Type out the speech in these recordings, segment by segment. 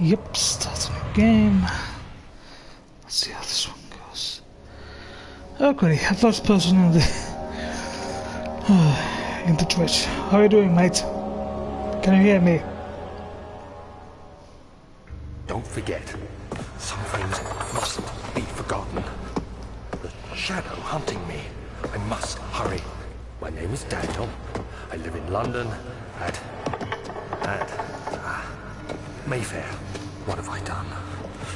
Yep, start a new game. Let's see how this one goes. Okay, first person in the Twitch. How are you doing, mate? Can you hear me? Don't forget, some things mustn't be forgotten. The shadow hunting me. I must hurry. My name is Daniel. I live in London at Mayfair. What have I done?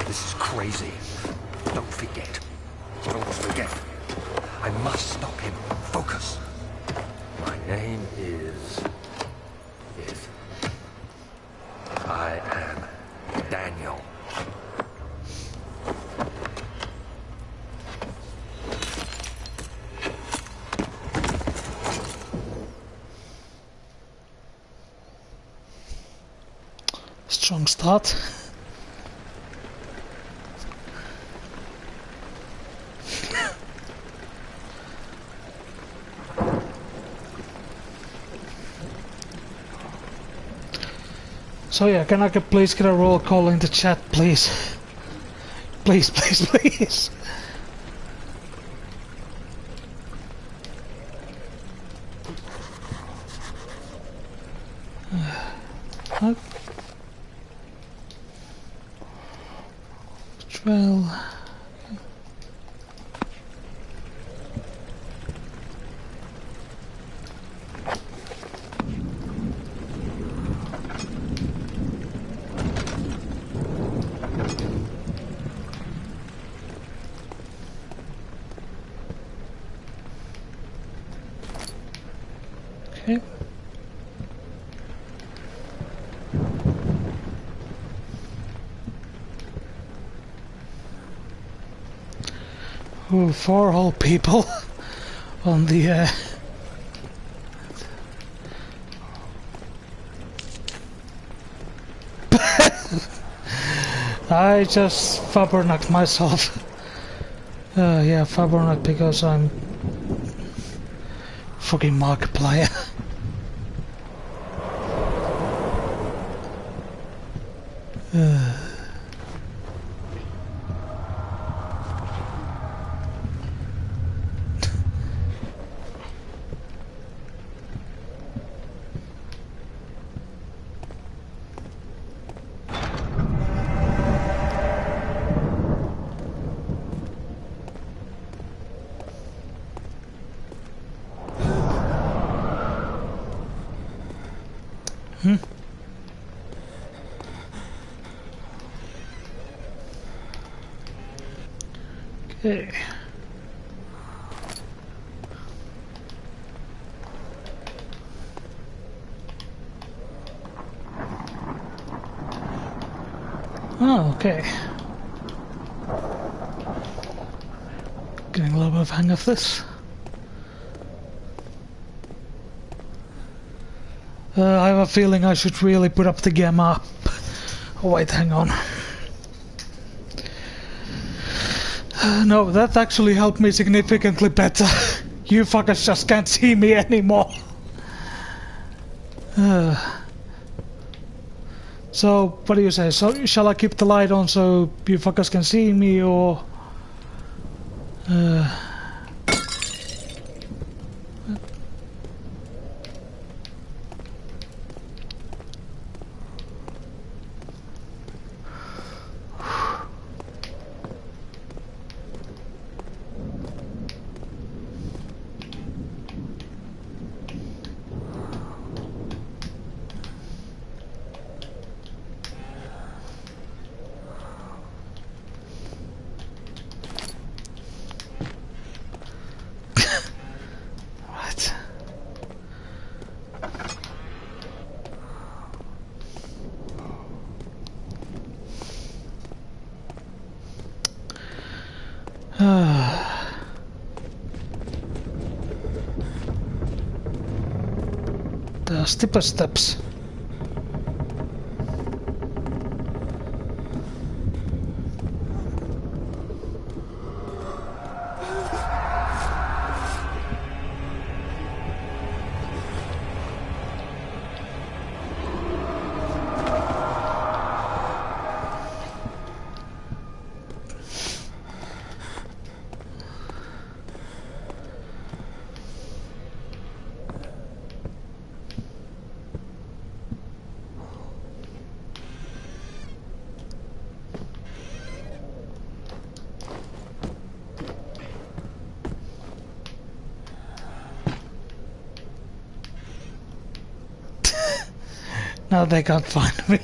This is crazy. Don't forget. Don't forget. I must stop him. Focus. My name is... I am Daniel. Strong start. So yeah, can I please get a roll call in the chat, please? Please, please, please. What? 12. Okay. Ooh, 4 whole people on the I just fabernacked myself. Yeah, fabernacked because I'm fucking Markiplier. Okay. Oh, okay. Getting a little bit of hang of this. I have a feeling I should really put up the gamma. Oh wait, hang on. No, that actually helped me significantly better. You fuckers just can't see me anymore. So, what do you say? So, shall I keep the light on so you fuckers can see me, or... the steeper steps. Now they can't find me.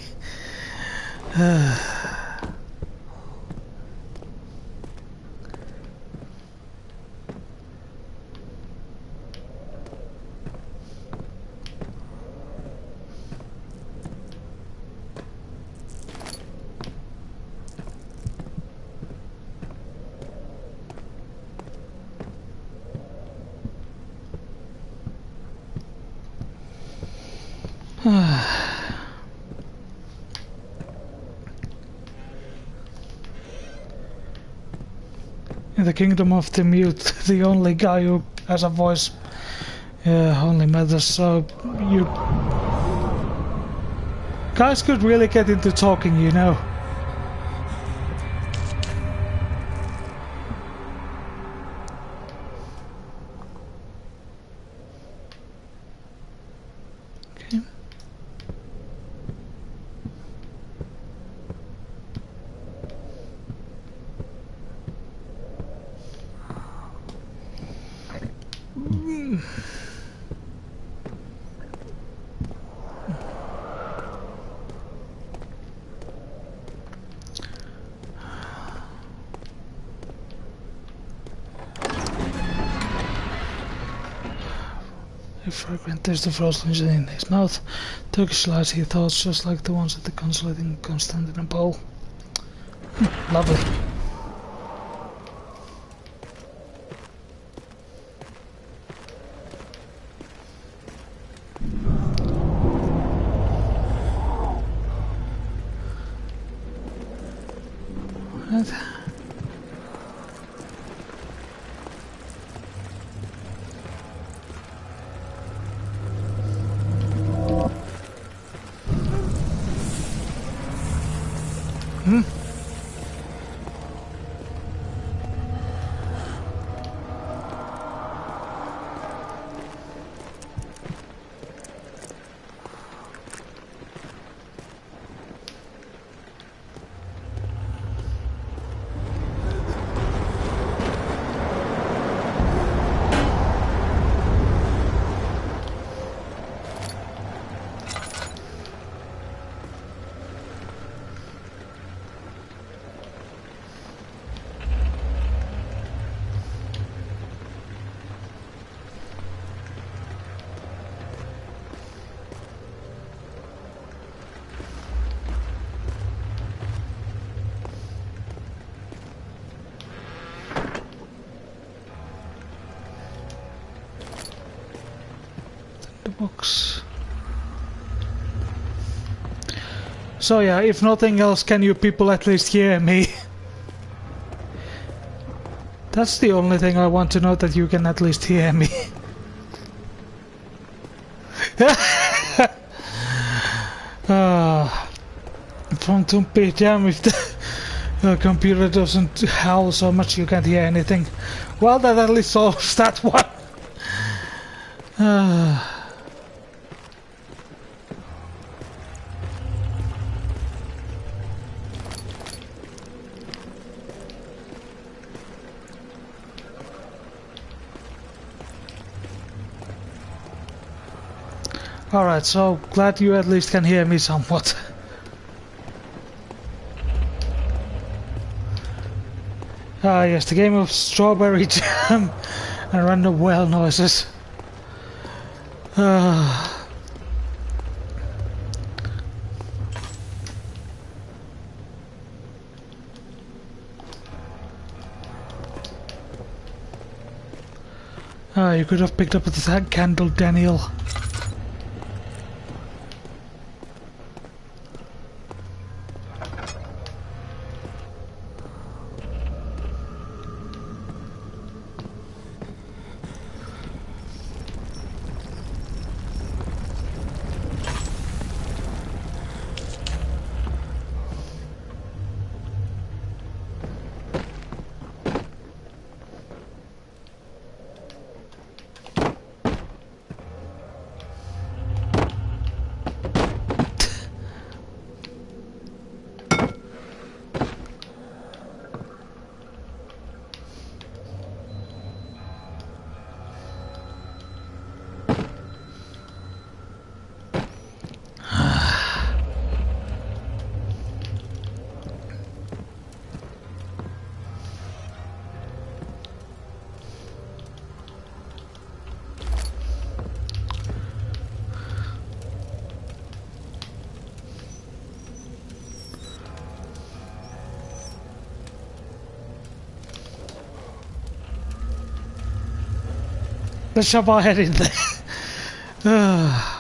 In the kingdom of the mute, the only guy who has a voice only matters, so you guys could really get into talking, you know. Okay. A fragrant taste of roasting in his mouth. Turkish slice he thought just like the ones at the consulate in Constantinople. Lovely. Right. Box. So yeah, if nothing else, can you people at least hear me? That's the only thing I want to know, that you can at least hear me. From to be damn if the computer doesn't howl so much you can't hear anything. Well, that at least solves that one. Alright, so glad you at least can hear me somewhat. Ah yes, the game of strawberry jam and random whale noises. You could have picked up the candle, Daniel. Let's shove our head in there.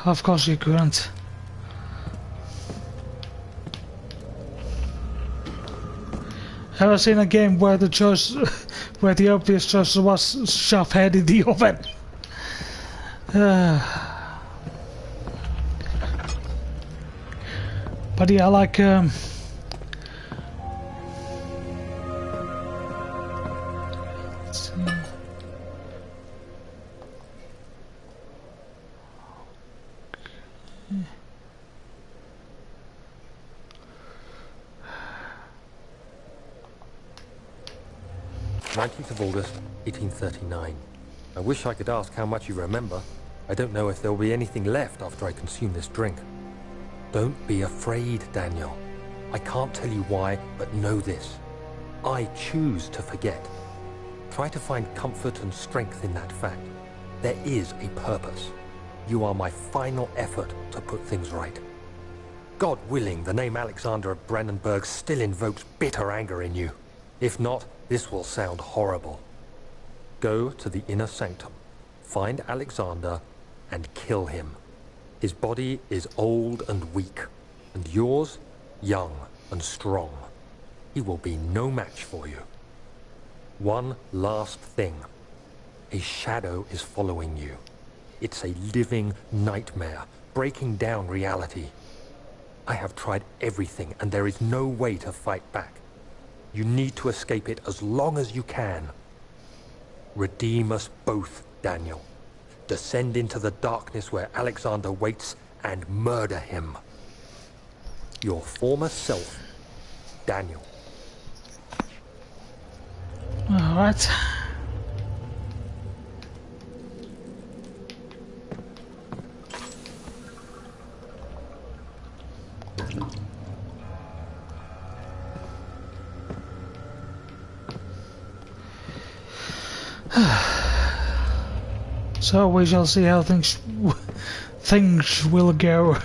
Of course you couldn't. Ever seen a game where the choice, where the obvious choice was shove head in the oven? But yeah, like let's see. 19th of August, 1839. I wish I could ask how much you remember. I don't know if there will be anything left after I consume this drink. Don't be afraid, Daniel. I can't tell you why, but know this. I choose to forget. Try to find comfort and strength in that fact. There is a purpose. You are my final effort to put things right. God willing, the name Alexander of Brennenburg still invokes bitter anger in you. If not, this will sound horrible. Go to the inner sanctum, find Alexander, and kill him. His body is old and weak, and yours, young and strong. He will be no match for you. One last thing. A shadow is following you. It's a living nightmare, breaking down reality. I have tried everything, and there is no way to fight back. You need to escape it as long as you can. Redeem us both, Daniel. Descend into the darkness where Alexander waits and murder him. Your former self, Daniel. All right. So we shall see how things will go.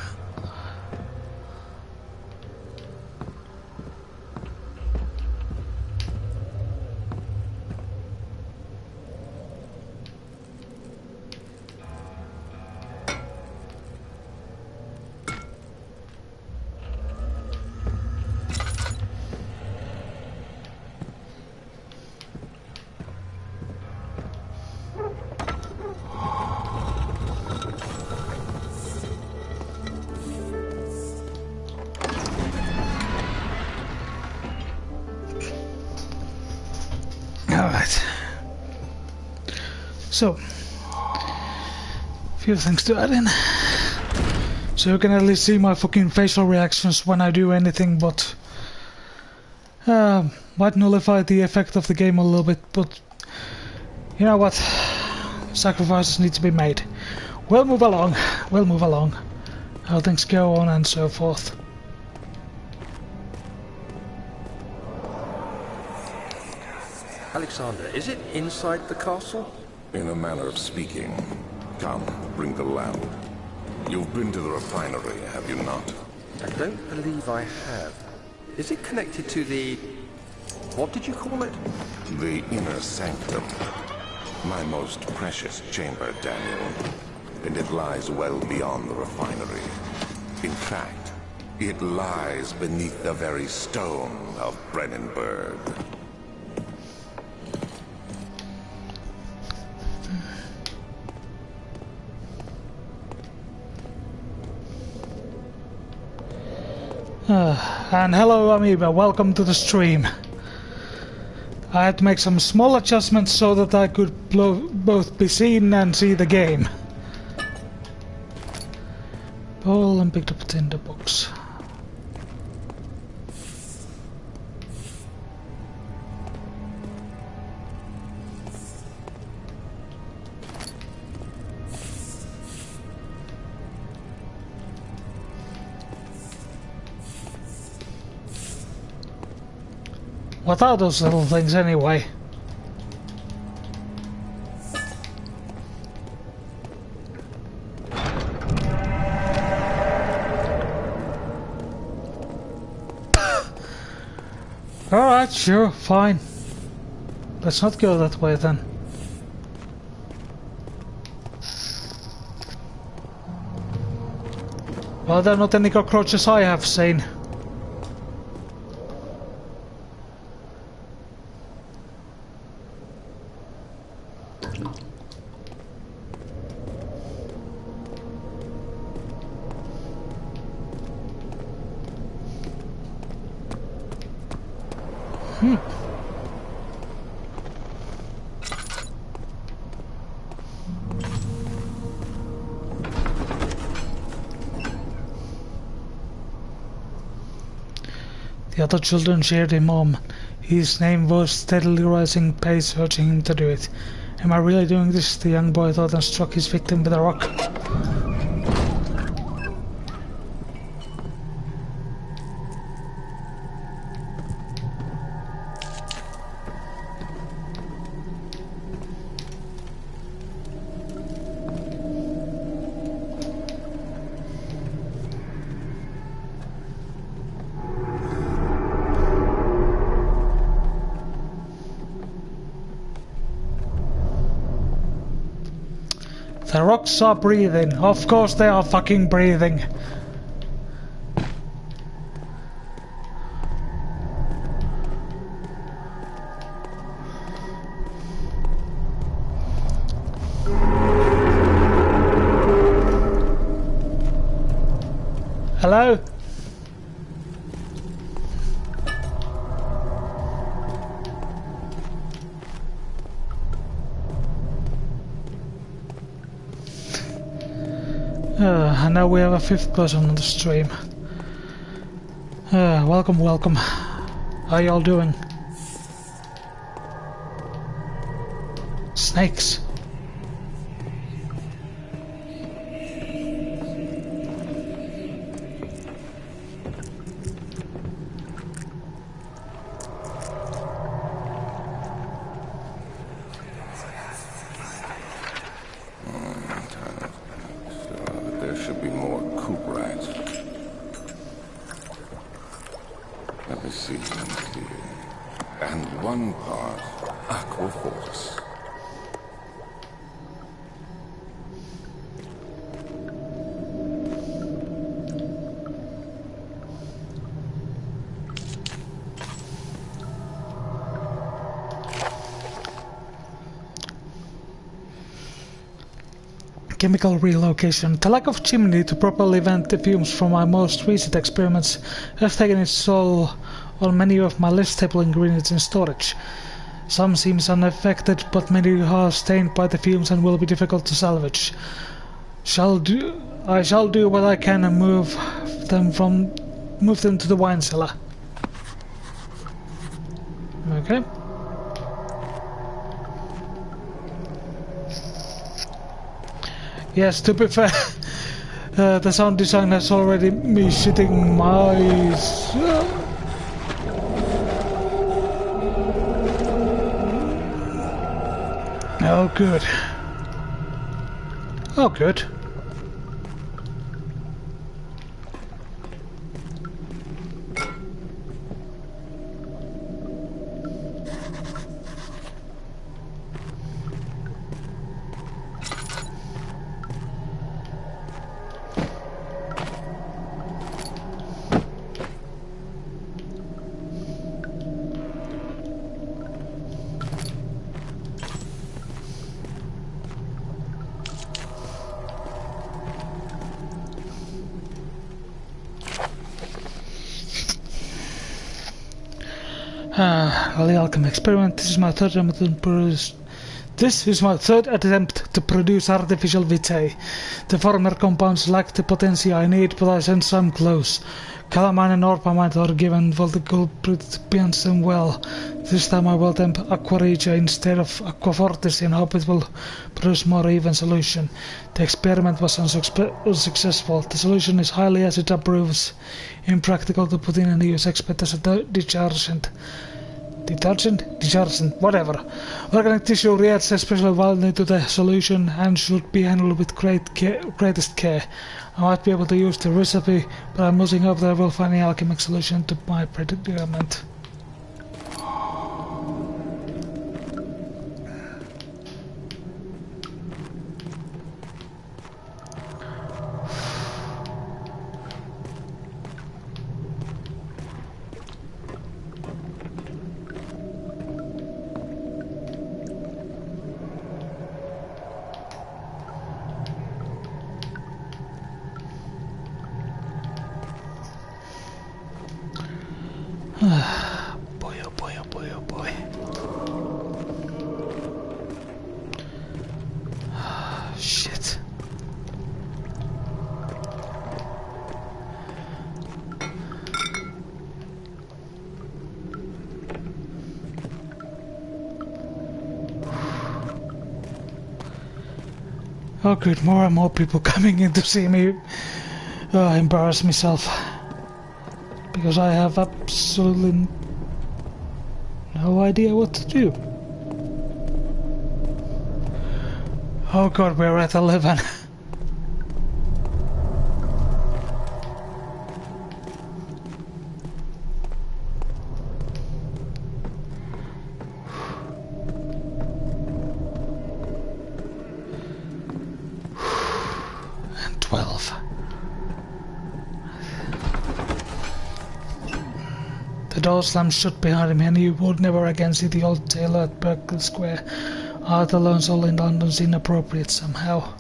Alright. So, few things to add in. So you can at least see my fucking facial reactions when I do anything, but might nullify the effect of the game a little bit, but you know what? Sacrifices need to be made. We'll move along. How things go on and so forth. Alexander, is it inside the castle? In a manner of speaking. Come, bring the lamp. You've been to the refinery, have you not? I don't believe I have. Is it connected to the... what did you call it? The inner sanctum. My most precious chamber, Daniel. And it lies well beyond the refinery. In fact, it lies beneath the very stone of Brennenburg. And hello Amoeba, welcome to the stream. I had to make some small adjustments so that I could both be seen and see the game. Ball and picked up a tinder box. What are those little things anyway? Alright, sure, fine. Let's not go that way then. Well, there are not any cockroaches I have seen. The other children cheered him on. His name was steadily rising pace, urging him to do it. Am I really doing this? The young boy thought and struck his victim with a rock. The rocks are breathing. Of course they are fucking breathing. Hello? And now we have a fifth person on the stream. Welcome, welcome. How y'all doing? Snakes. And one part aquaforce. Chemical relocation. The lack of chimney to properly vent the fumes from my most recent experiments has taken its toll on many of my less stable ingredients in storage. Some seems unaffected, but many are stained by the fumes and will be difficult to salvage. I shall do what I can and move them to the wine cellar. Okay. Yes, to be fair, the sound design has already me shitting my eyes. Oh, good. Oh, good. The alchemy experiment. This is my third attempt to produce artificial vitae. The former compounds lack the potency I need, but I sense some close. Calamine and orpamine are given for the culprit bends them well. This time I will temp aquaregia instead of aquafortis and hope it will produce more even solution. The experiment was unsuccessful. The solution is highly acid and proves impractical to put in and use except as a detergent. Detergent, whatever. Organic tissue reacts especially well to the solution and should be handled with greatest care. I might be able to use the recipe, but I'm losing hope that I will find an alchemic solution to my predicament. Oh good, more and more people coming in to see me embarrass myself. Because I have absolutely no idea what to do. Oh god, we're at 11. And 12. The door slammed shut behind him and he would never again see the old tailor at Berkeley Square. Art alone soul in London's inappropriate somehow.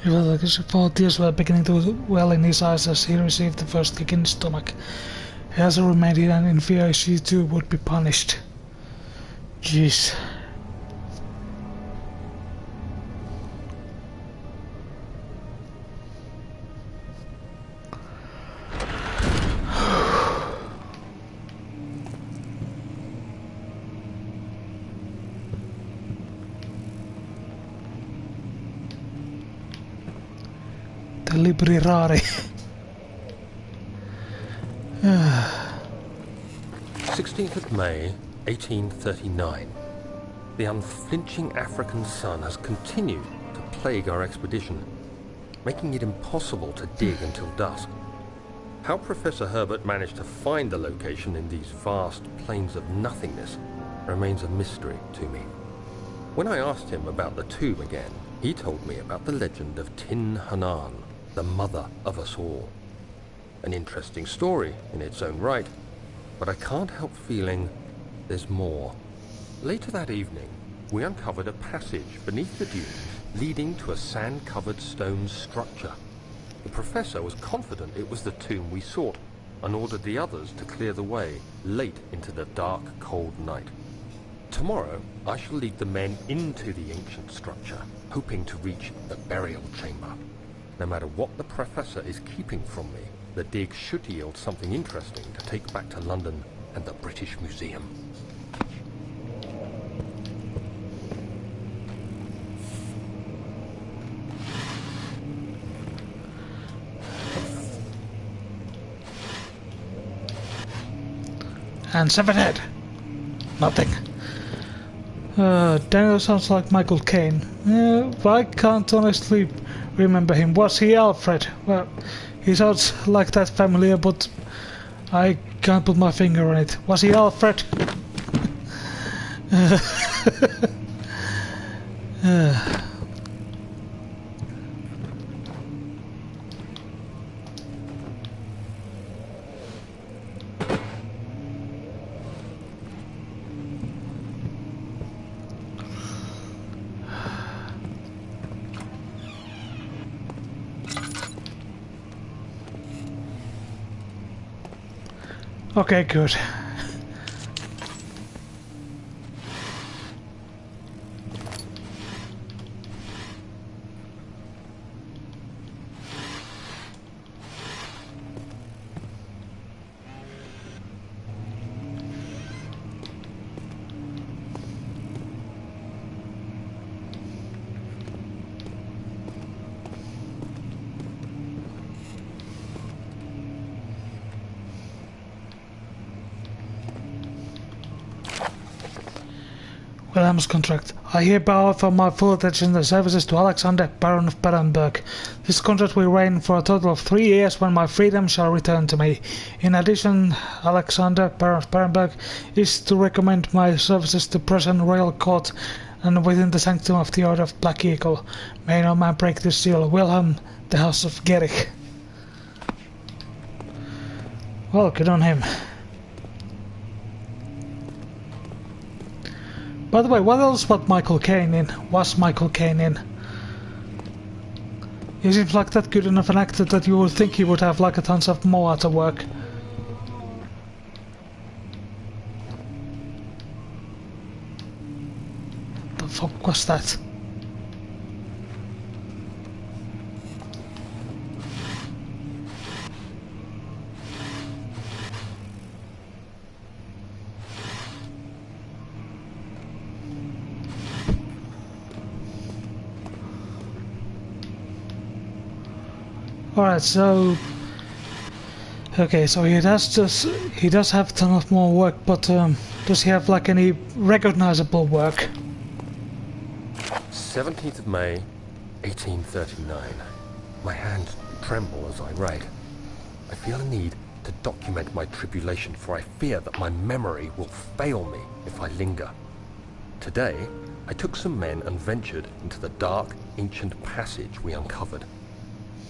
He felt like his tears were beginning to well in his eyes as he received the first kick in his stomach. He also remained and in fear she too would be punished. Jeez. The libri rari. 16th of May, 1839. The unflinching African sun has continued to plague our expedition, making it impossible to dig until dusk. How Professor Herbert managed to find the location in these vast plains of nothingness remains a mystery to me. When I asked him about the tomb again, he told me about the legend of Tin Hanan, the mother of us all. An interesting story in its own right, but I can't help feeling there's more. Later that evening, we uncovered a passage beneath the dunes leading to a sand-covered stone structure. The professor was confident it was the tomb we sought and ordered the others to clear the way late into the dark, cold night. Tomorrow, I shall lead the men into the ancient structure, hoping to reach the burial chamber. No matter what the professor is keeping from me, the dig should yield something interesting to take back to London and the British Museum. And 7 head. Nothing. Daniel sounds like Michael Caine. I can't honestly remember him. Was he Alfred? Well, he sounds like that familiar, but I can't put my finger on it. Was he Alfred? Okay, good. Wilhelm's contract. I hereby offer my full attention and services to Alexander, Baron of Barenberg. This contract will reign for a total of 3 years when my freedom shall return to me. In addition, Alexander, Baron of Barenberg, is to recommend my services to present royal court and within the sanctum of the Order of Black Eagle. May no man break this seal. Wilhelm, the House of Gerich. Well, good on him. By the way, what else was Michael Caine in? He seems like that good enough an actor that you would think he would have like a tons of more other work. The fuck was that? Alright, so... Okay, so he does have a ton of more work, but does he have like any recognizable work? 17th of May, 1839. My hands tremble as I write. I feel a need to document my tribulation, for I fear that my memory will fail me if I linger. Today, I took some men and ventured into the dark, ancient passage we uncovered.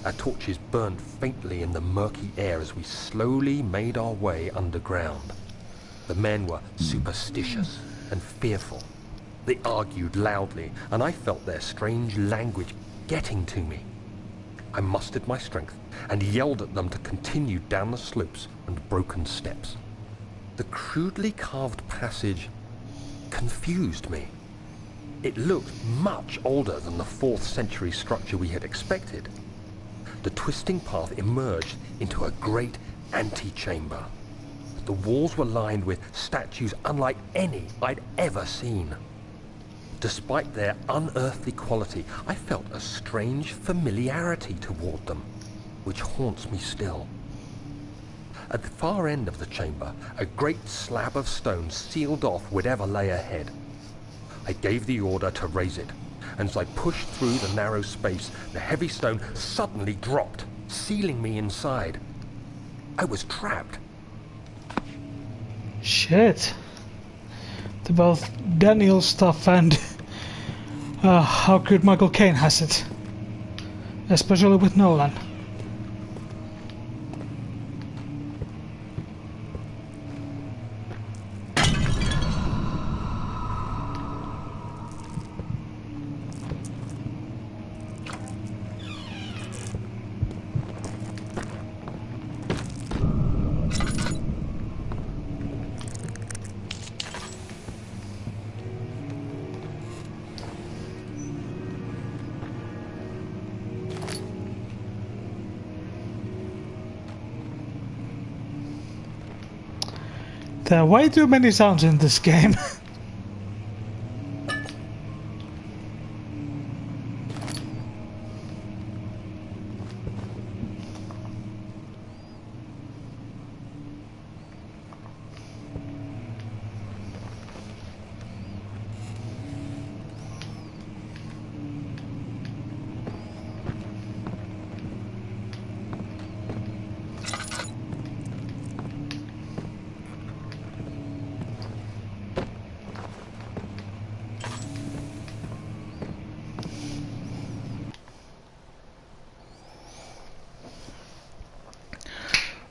Our torches burned faintly in the murky air as we slowly made our way underground. The men were superstitious and fearful. They argued loudly, and I felt their strange language getting to me. I mustered my strength and yelled at them to continue down the slopes and broken steps. The crudely carved passage confused me. It looked much older than the 4th century structure we had expected. The twisting path emerged into a great antechamber. The walls were lined with statues unlike any I'd ever seen. Despite their unearthly quality, I felt a strange familiarity toward them, which haunts me still. At the far end of the chamber, a great slab of stone sealed off whatever lay ahead. I gave the order to raise it, and as I pushed through the narrow space, the heavy stone suddenly dropped, sealing me inside. I was trapped. Shit. To both Daniel stuff and how good Michael Caine has it. Especially with Nolan. There are way too many sounds in this game.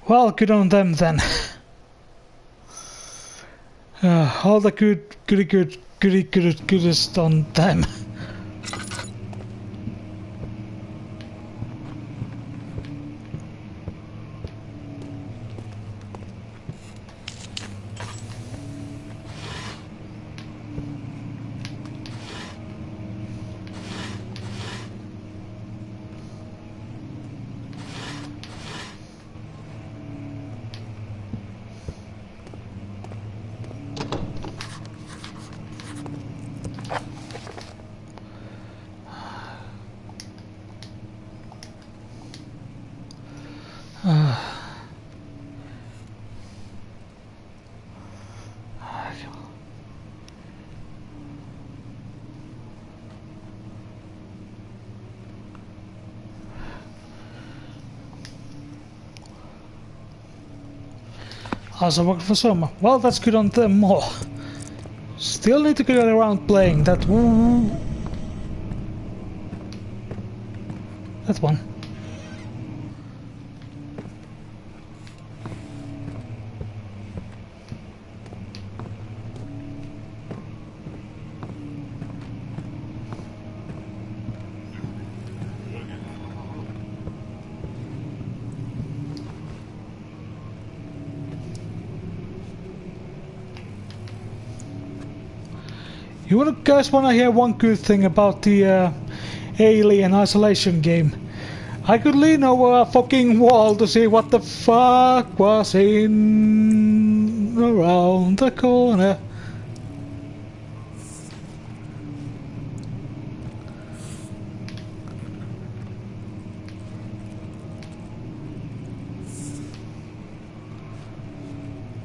Well, good on them then. All the goodest on them. Also worked for summer. Well, that's good on them more. Still need to get around playing that one. That one. You guys wanna hear one good thing about the Alien Isolation game? I could lean over a fucking wall to see what the fuck was in around the corner.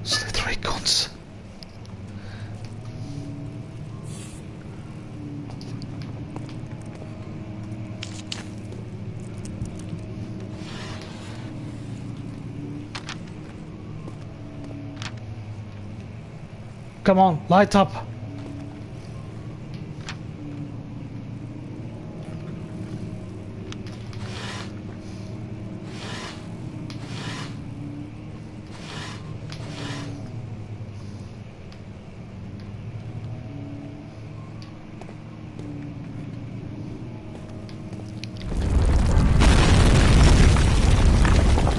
Slithery cunts. Come on, light up.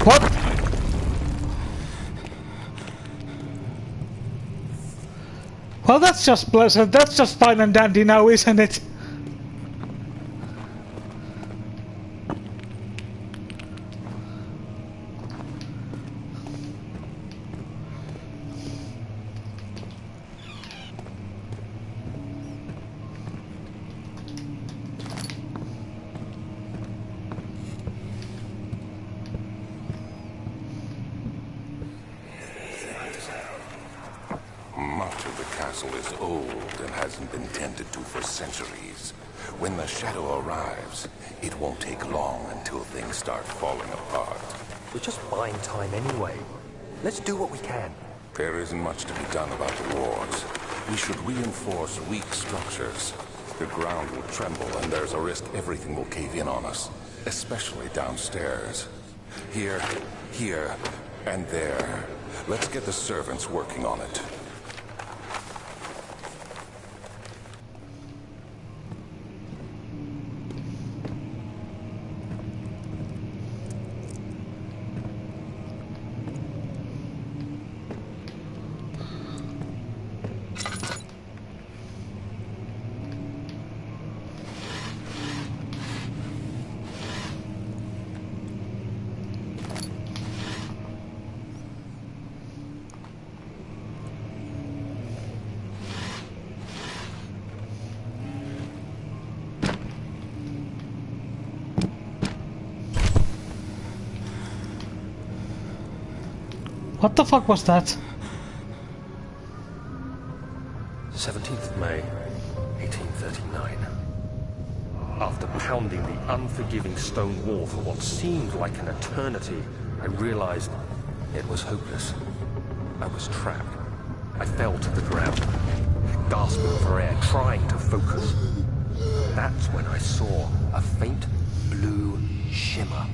What? Well, that's just pleasant. That's just fine and dandy now, isn't it? Much of the castle is old and hasn't been tended to for centuries. When the shadow arrives, it won't take long until things start falling apart. We're just buying time anyway. Let's do what we can. There isn't much to be done about the wards. We should reinforce weak structures. The ground will tremble and there's a risk everything will cave in on us, especially downstairs. Here, and there. Let's get the servants working on it. What the fuck was that? 17th of May, 1839. After pounding the unforgiving stone wall for what seemed like an eternity, I realized it was hopeless. I was trapped. I fell to the ground, gasping for air, trying to focus. That's when I saw a faint blue shimmer.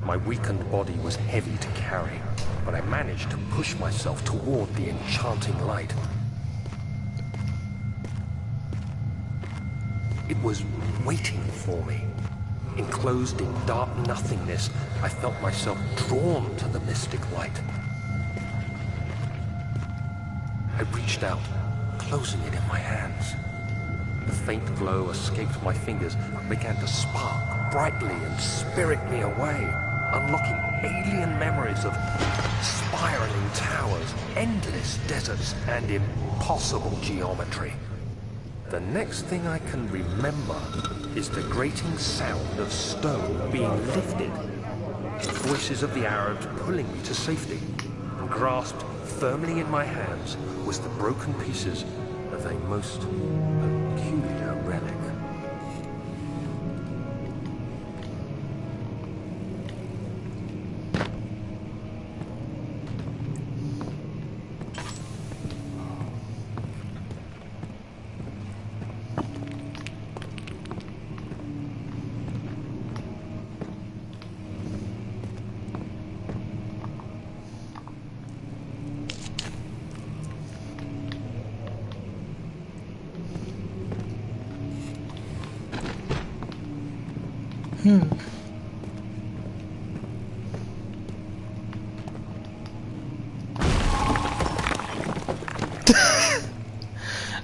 My weakened body was heavy to carry, but I managed to push myself toward the enchanting light. It was waiting for me. Enclosed in dark nothingness, I felt myself drawn to the mystic light. I reached out, closing it in my hands. The faint glow escaped my fingers and began to spark brightly and spirit me away, unlocking alien memories of spiraling towers, endless deserts, and impossible geometry. The next thing I can remember is the grating sound of stone being lifted, the voices of the Arabs pulling me to safety, and grasped firmly in my hands was the broken pieces of a most peculiar relic.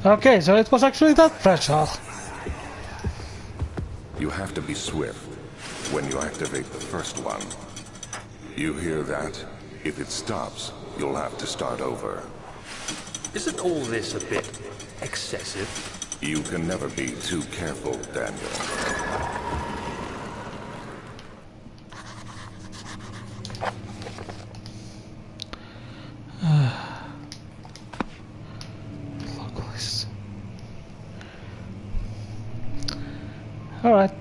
Okay, so it was actually that fragile. You have to be swift when you activate the first one. You hear that? If it stops, you'll have to start over. Isn't all this a bit excessive? You can never be too careful, Daniel. Localist. Alright.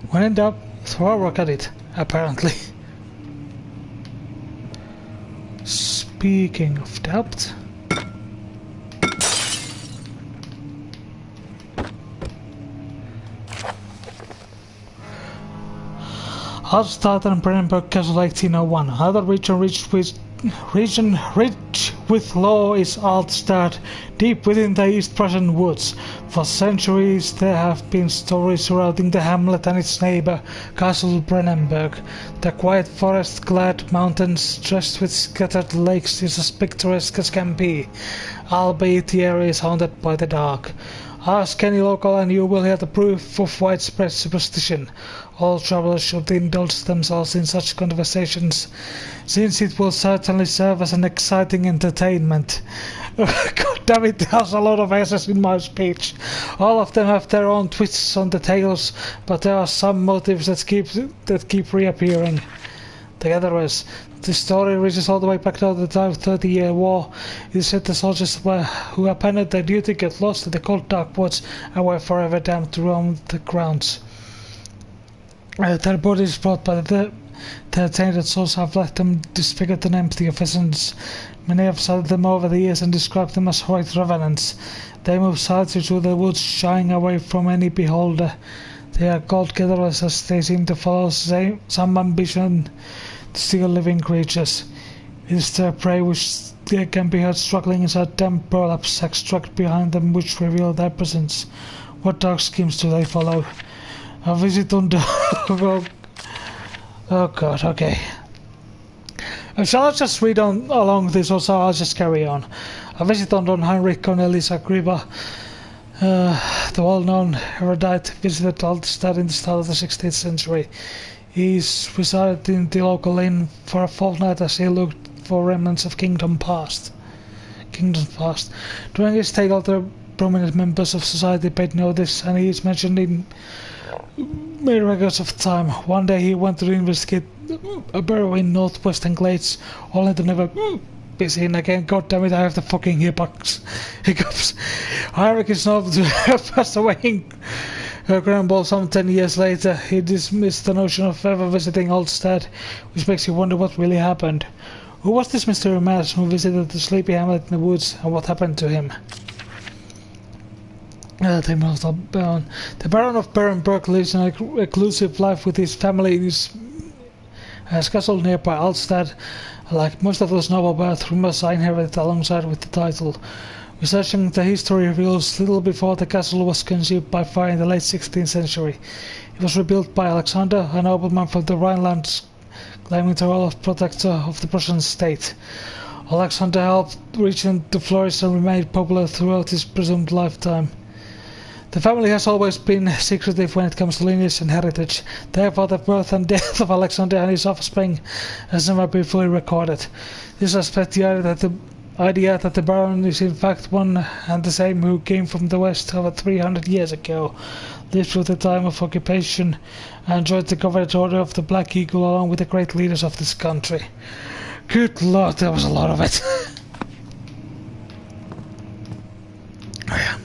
When in doubt, throw a rock at it, apparently. Speaking of doubt... Hallstatt and Brandenburg Castle 1801. Another region rich with law is Hallstatt, deep within the East Prussian woods. For centuries there have been stories surrounding the hamlet and its neighbor, Castle Brandenburg. The quiet forest-clad mountains dressed with scattered lakes is as picturesque as can be, albeit the area is haunted by the dark. Ask any local and you will hear the proof of widespread superstition. All travelers should indulge themselves in such conversations, since it will certainly serve as an exciting entertainment. God damn it, there's a lot of S's in my speech. All of them have their own twists on the tales, but there are some motives that keep reappearing. The others. The story reaches all the way back to the time of the 30-Year War. It is said the soldiers who abandoned their duty get lost in the cold dark woods and were forever damned to roam the grounds. Their bodies brought by their tainted souls have left them disfigured and empty of essence. Many have studied them over the years and described them as white revenants. They move silently through the woods, shying away from any beholder. They are called gatherers as they seem to follow some ambition to steal living creatures. It is their prey which can be heard struggling inside damp burlap sacks struck behind them which reveal their presence. What dark schemes do they follow? A visit on the... Oh god, okay. Shall I just read on along this or so I'll just carry on? A visit on Don Heinrich Cornelis Agrippa, the well-known erudite, visited Hallstatt in the start of the 16th century. He resided in the local inn for a fortnight as he looked for remnants of kingdoms past. During his stay, other prominent members of society paid notice, and he is mentioned in many records of time. One day he went to investigate a burrow in northwestern glades, only to never be seen again. God damn it, I have the fucking hiccups. Heinrich is known to have passed away in Granball some 10 years later. He dismissed the notion of ever visiting Hallstatt, which makes you wonder what really happened. Who was this mysterious man who visited the sleepy hamlet in the woods, and what happened to him? The Baron of Barenberg lives an reclusive life with his family in his castle nearby Hallstatt. Like most of those noble birth rumors are inherited alongside with the title. Researching the history reveals little before the castle was consumed by fire in the late 16th century. It was rebuilt by Alexander, a nobleman from the Rhineland, claiming the role of protector of the Prussian state. Alexander helped the region to flourish and remained popular throughout his presumed lifetime. The family has always been secretive when it comes to lineage and heritage. Therefore, the birth and death of Alexander and his offspring has never been fully recorded. This aspect the idea that the Baron is in fact one and the same who came from the west over 300 years ago, lived through the time of occupation, and joined the coveted order of the Black Eagle along with the great leaders of this country. Good lord, there was a lot of it. Oh yeah.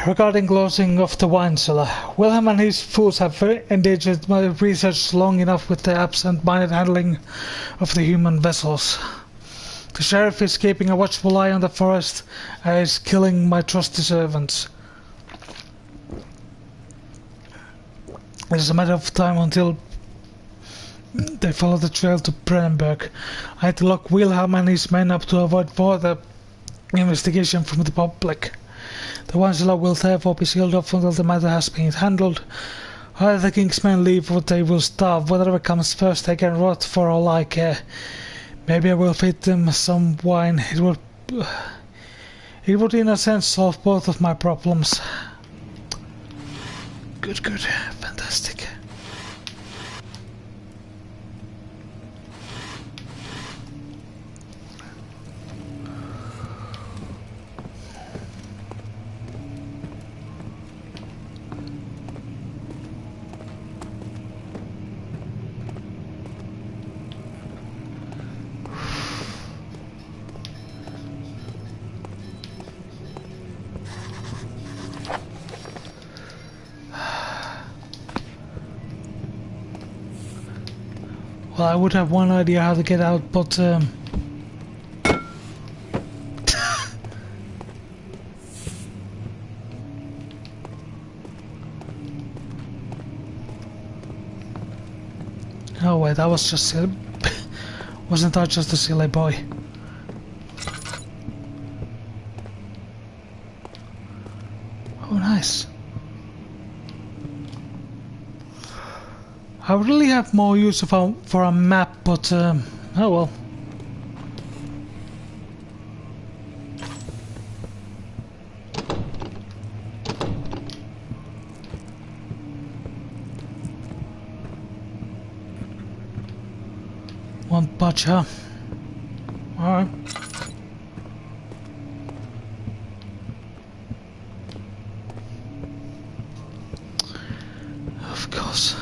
regarding closing of the wine cellar. Wilhelm and his fools have endangered my research long enough with the absent-minded handling of the human vessels. The sheriff is keeping a watchful eye on the forest and is killing my trusty servants. It is a matter of time until they follow the trail to Brennenburg. I had to lock Wilhelm and his men up to avoid further investigation from the public. The wine cellar will therefore be sealed off until the matter has been handled. Either the king's men leave or they will starve. Whatever comes first, they can rot for all I care. Maybe I will feed them some wine. It would in a sense solve both of my problems. Good, fantastic. Well, I would have one idea how to get out, but oh wait, that was just silly. Wasn't I just a silly boy? Oh, nice. I really have more use for a map, but oh well. One budge, huh? Alright. Of course.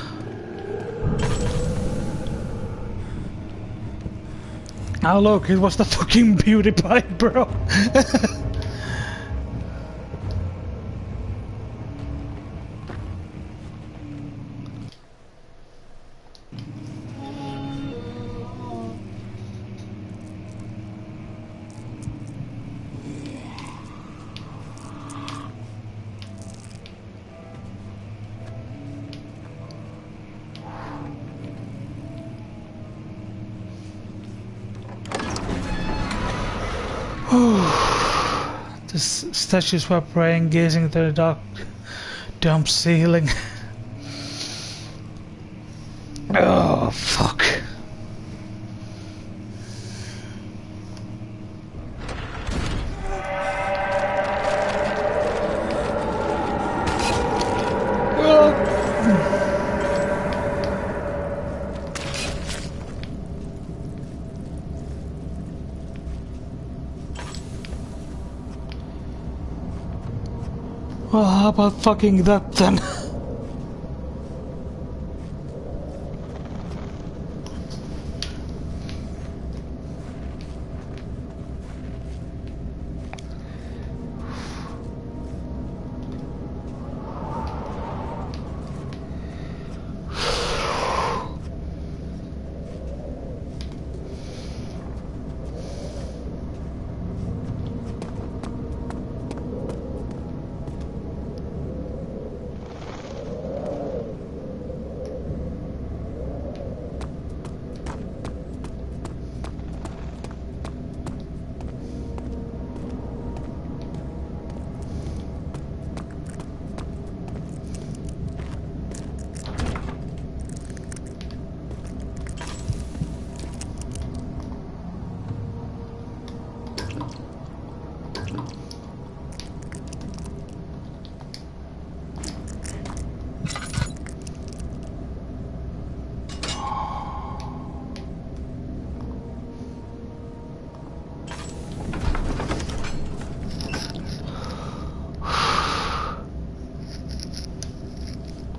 Oh look, it was the fucking beauty pie, bro. The statues were praying, gazing at the dark dome ceiling. Oh, fuck. Well, how about fucking that then?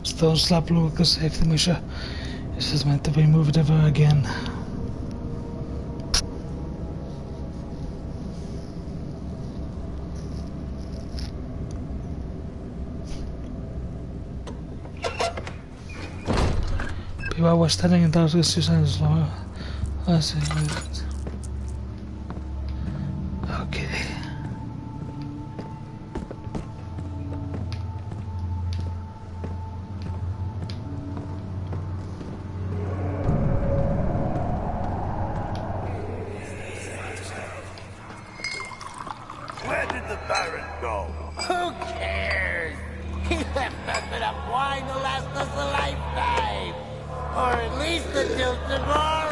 Stone slab local safety measure. This is meant to be moved ever again. You are standing in darkness, you sound slow. I see. Okay. Where did the Baron go? Who cares? He left us enough wine to last us a lifetime. Or at least until tomorrow.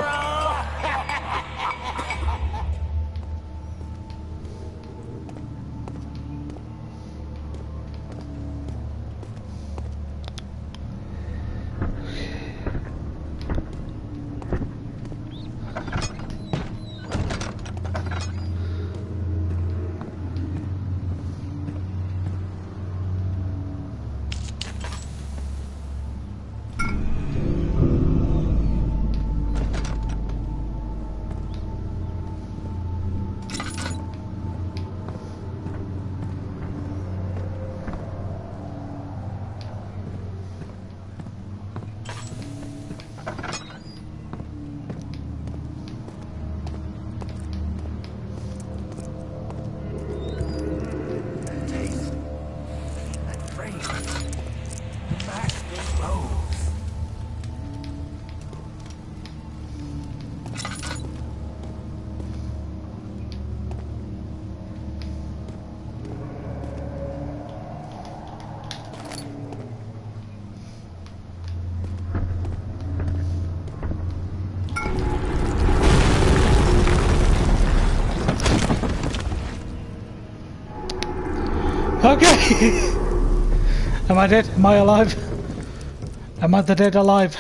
Okay! Am I dead? Am I alive? Am I the dead alive?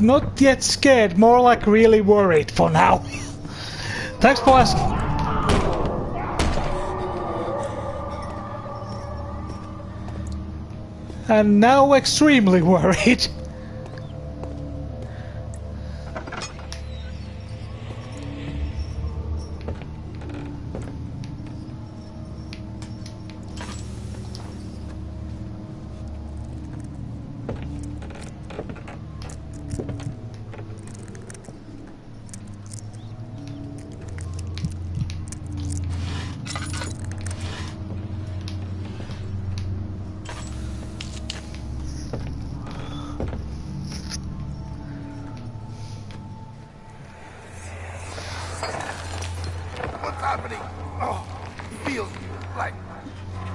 Not yet scared, more like really worried for now. Thanks for asking. And now extremely worried. What's happening? Oh, it feels like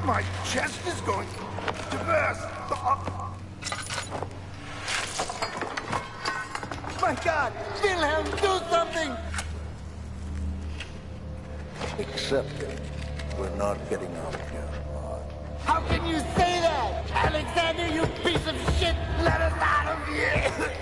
my chest is going to burst. My God! Wilhelm, do something! Accept it. We're not getting out of here. How can you say that? Alexander, you piece of shit! Let us out of here!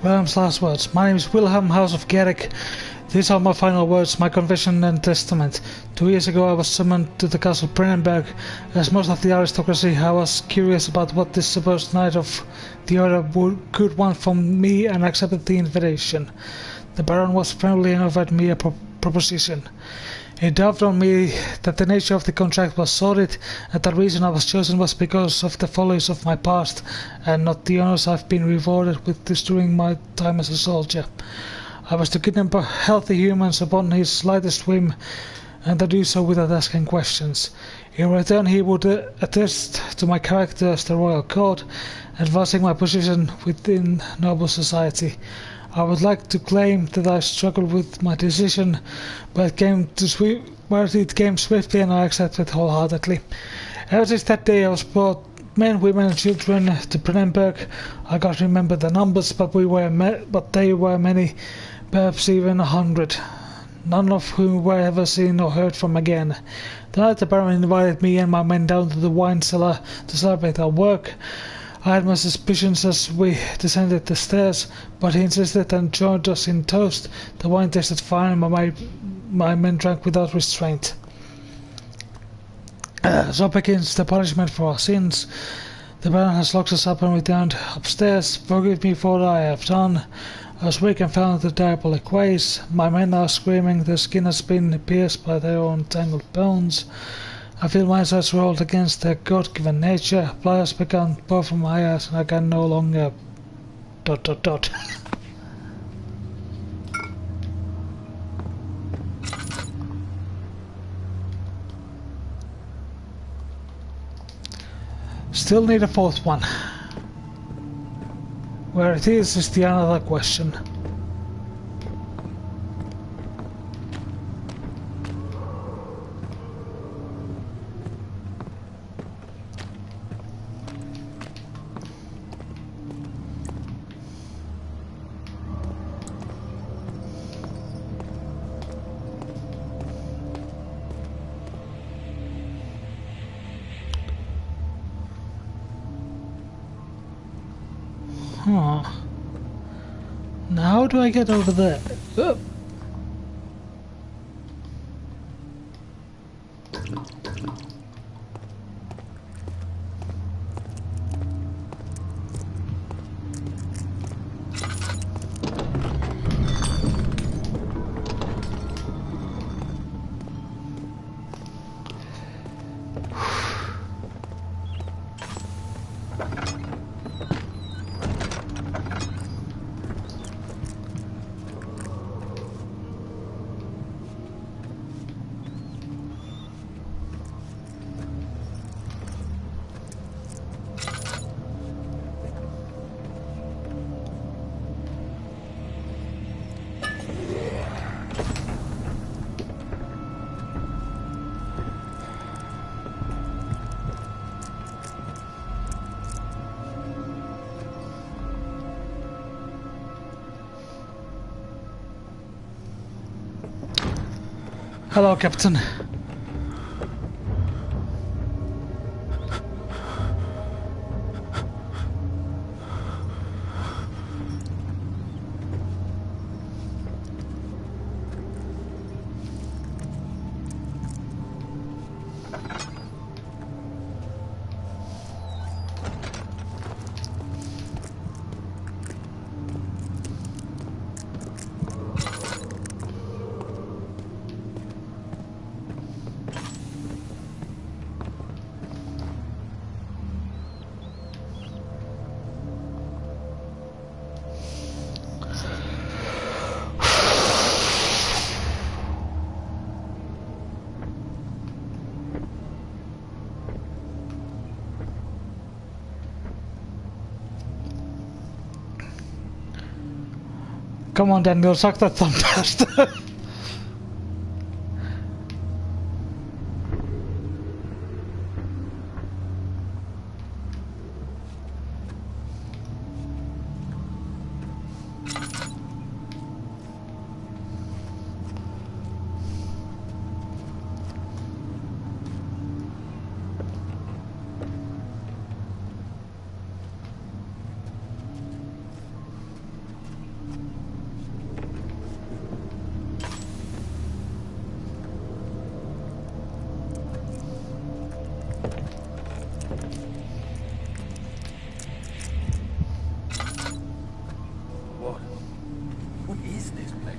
Wilhelm's last words. My name is Wilhelm, House of Gerek. These are my final words, my confession and testament. 2 years ago I was summoned to the castle Brennenberg. As most of the aristocracy, I was curious about what this supposed Knight of the Order could want from me and accepted the invitation. The Baron was friendly and offered me a proposition. It dawned on me that the nature of the contract was sordid, and the reason I was chosen was because of the follies of my past, and not the honors I've been rewarded with during my time as a soldier. I was to kidnap healthy humans upon his slightest whim, and to do so without asking questions. In return he would attest to my character as the royal court, advancing my position within noble society. I would like to claim that I struggled with my decision, but it came swiftly and I accepted wholeheartedly. Ever since that day I was brought men, women and children to Brennenberg. I can't remember the numbers, but they were many, perhaps even 100, none of whom were ever seen or heard from again. The night the Baron invited me and my men down to the wine cellar to celebrate our work. I had my suspicions as we descended the stairs, but he insisted and joined us in toast. The wine tasted fine and my men drank without restraint. So begins the punishment for our sins. The Baron has locked us up and returned upstairs. Forgive me for what I have done. I was weak and fell into diabolic ways. My men are screaming, their skin has been pierced by their own tangled bones. I feel my insides rolled against their God-given nature. Blood has begun to pour from my eyes and I can no longer... ... Still need a fourth one. Where it is the another question. Huh. Now how do I get over there? Oh. Hello, Captain. Come on, Daniel, suck that thumb past. this place.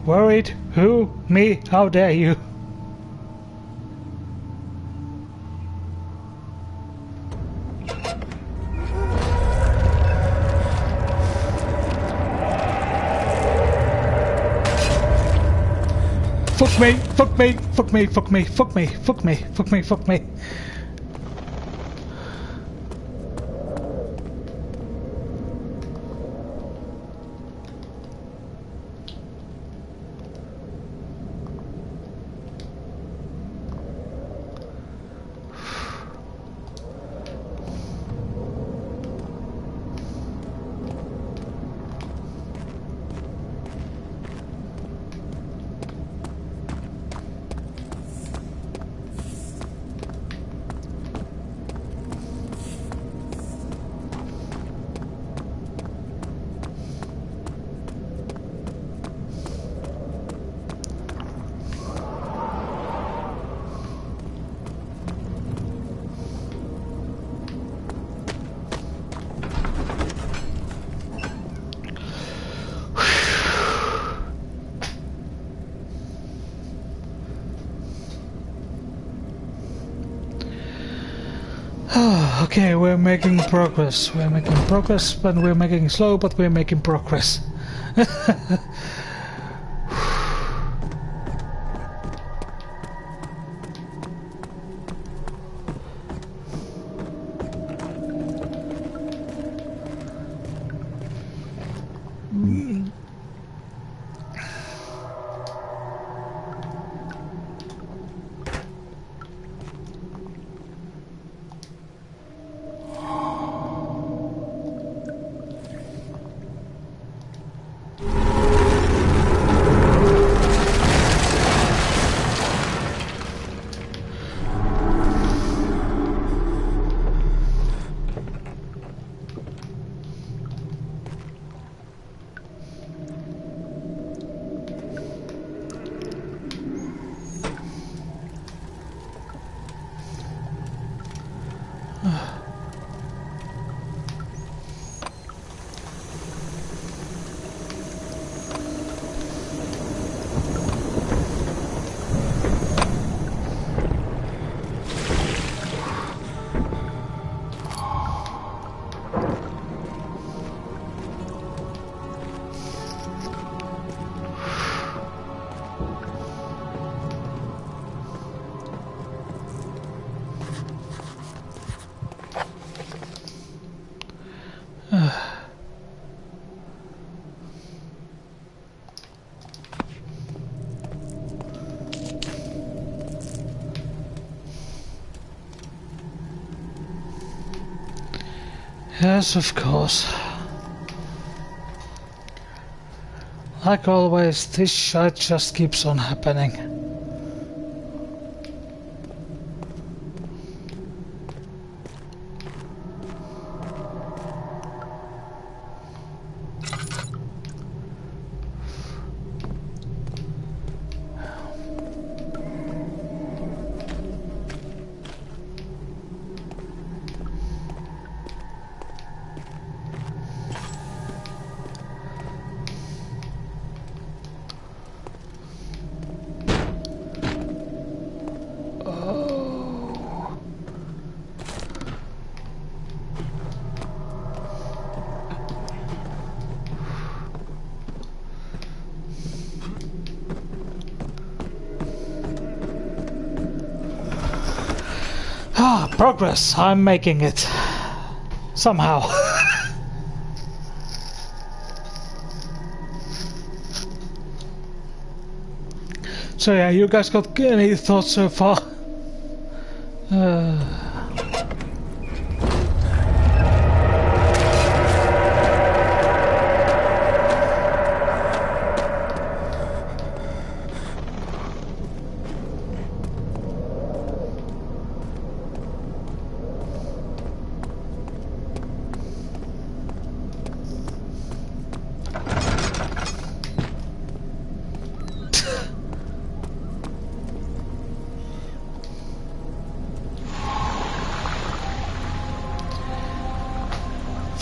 Worried? Who? Me? How dare you? Fuck me, fuck me, fuck me, fuck me, fuck me, fuck me, fuck me, fuck me. Okay, we're making progress. We're making progress, but we're making slow, but we're making progress. Yes, of course. Like always, this shit just keeps on happening. Ah, progress. I'm making it. Somehow. So yeah, you guys got any thoughts so far?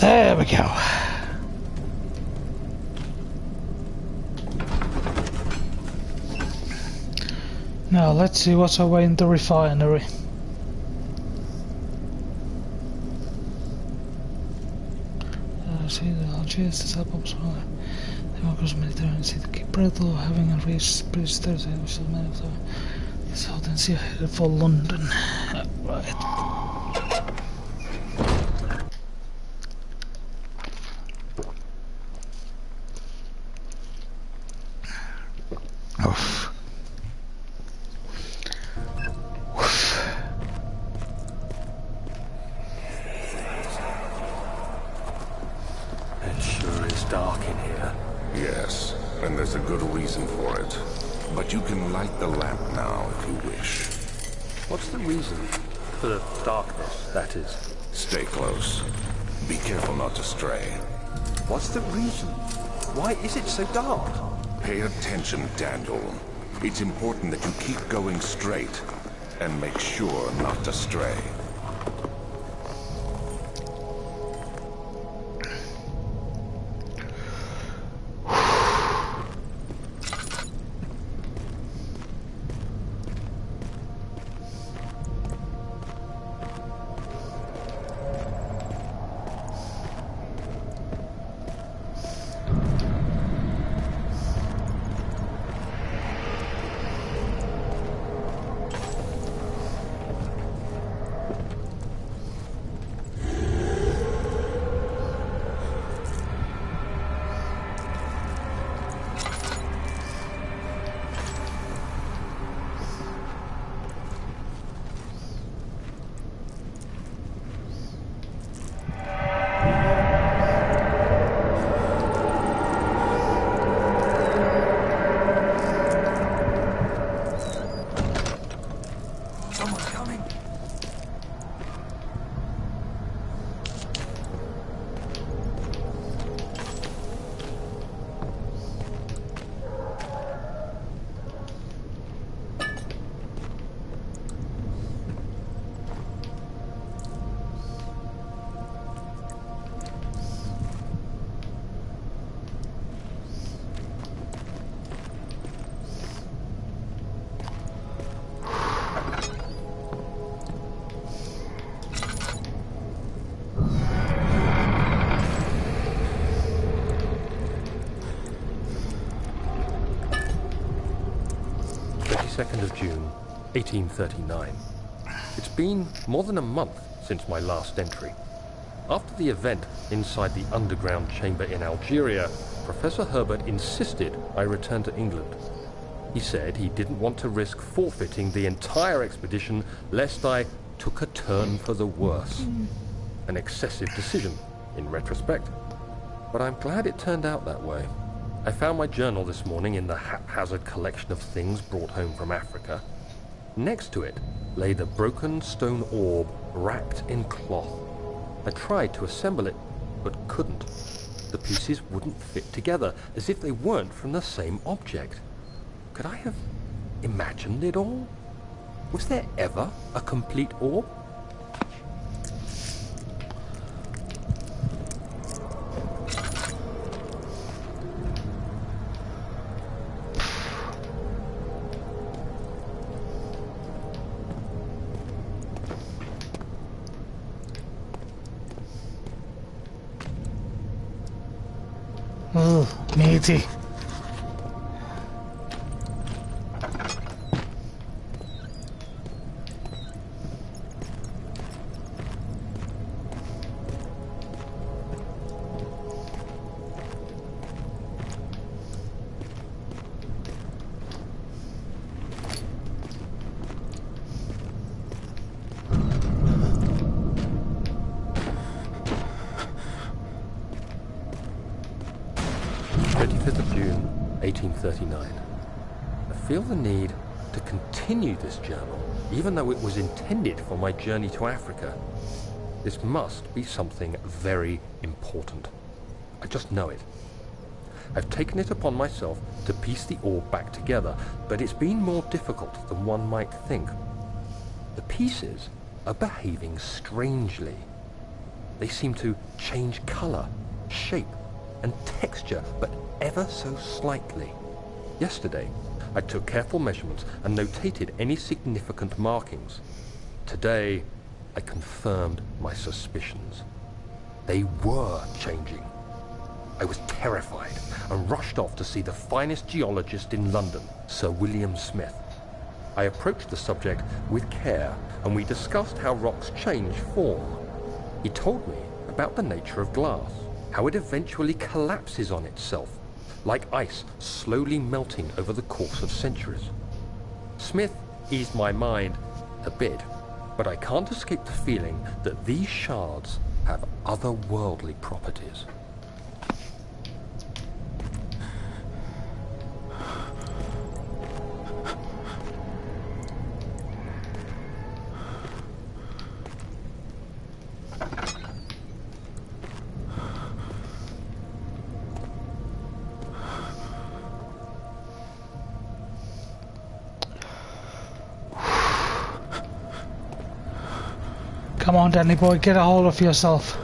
There we go. Now let's see what's away in the refinery. See the Algiers, the suburbs, democracy, military, see the keep breath or having a race, British Thursday, which is many of them. It's hot and see headed for London. Right. Dark in here. Yes, and there's a good reason for it. But you can light the lamp now if you wish. What's the reason for the darkness, that is? Stay close. Be careful not to stray. What's the reason? Why is it so dark? Pay attention, Daniel. It's important that you keep going straight and make sure not to stray. Of June, 1839. It's been more than a month since my last entry. After the event inside the underground chamber in Algeria, Professor Herbert insisted I return to England. He said he didn't want to risk forfeiting the entire expedition lest I took a turn for the worse. An excessive decision, in retrospect. But I'm glad it turned out that way. I found my journal this morning in the haphazard collection of things brought home from Africa. Next to it lay the broken stone orb wrapped in cloth. I tried to assemble it, but couldn't. The pieces wouldn't fit together, as if they weren't from the same object. Could I have imagined it all? Was there ever a complete orb? Meaty. 25th of June, 1839. I feel the need to continue this journal, even though it was intended for my journey to Africa. This must be something very important. I just know it. I've taken it upon myself to piece the orb back together, but it's been more difficult than one might think. The pieces are behaving strangely. They seem to change color, shape, and texture, but ever so slightly. Yesterday, I took careful measurements and notated any significant markings. Today, I confirmed my suspicions. They were changing. I was terrified and rushed off to see the finest geologist in London, Sir William Smith. I approached the subject with care, and we discussed how rocks change form. He told me about the nature of glass, how it eventually collapses on itself, like ice slowly melting over the course of centuries. Smith eased my mind a bit, but I can't escape the feeling that these shards have otherworldly properties. Come on, Danny boy, get a hold of yourself.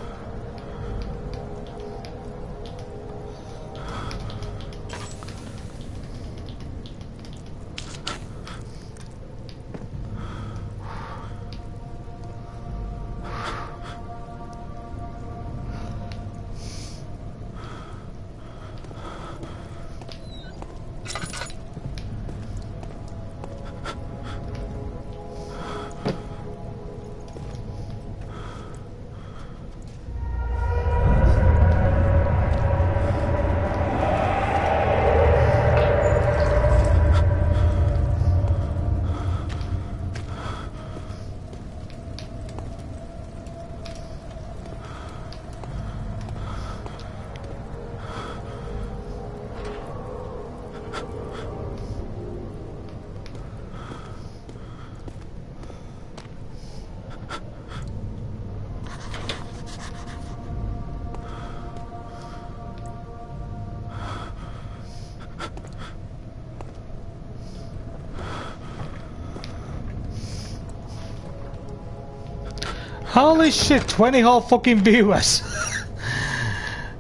Holy shit, 20 whole fucking viewers.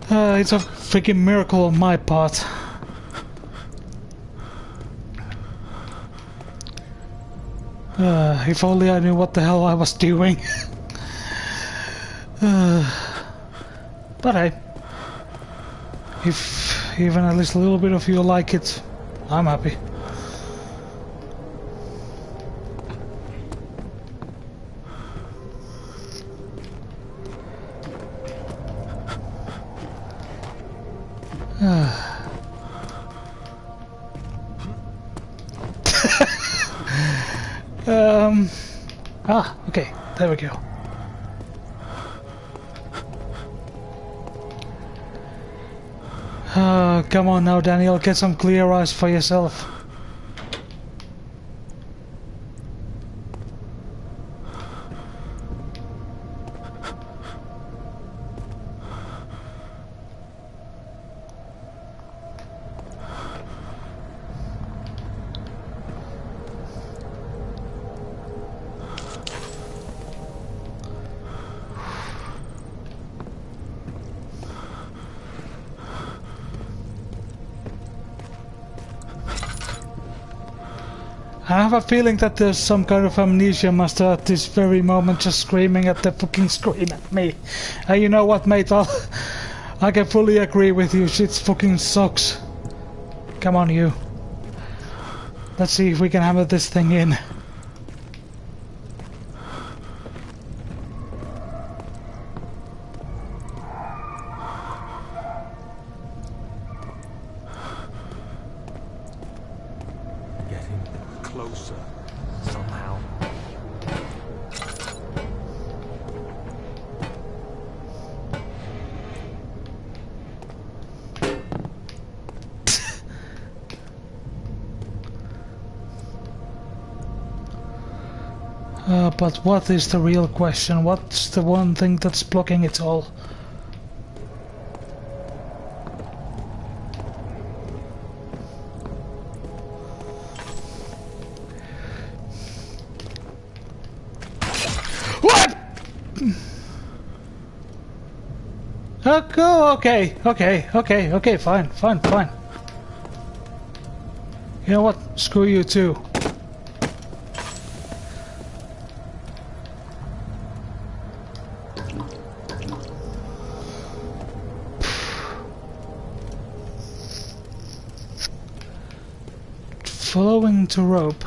It's a freaking miracle on my part. If only I knew what the hell I was doing. But hey, if even at least a little bit of you like it, I'm happy. Okay, there we go. Come on now, Daniel, get some clear eyes for yourself. I have a feeling that there's some kind of amnesia master at this very moment just screaming at the fucking screen at me. And you know what, mate? I can fully agree with you. Shit fucking sucks. Come on, you. Let's see if we can hammer this thing in. Closer, somehow. But what is the real question? What's the one thing that's blocking it all? What? Okay, fine. You know what? Screw you too. Following the rope.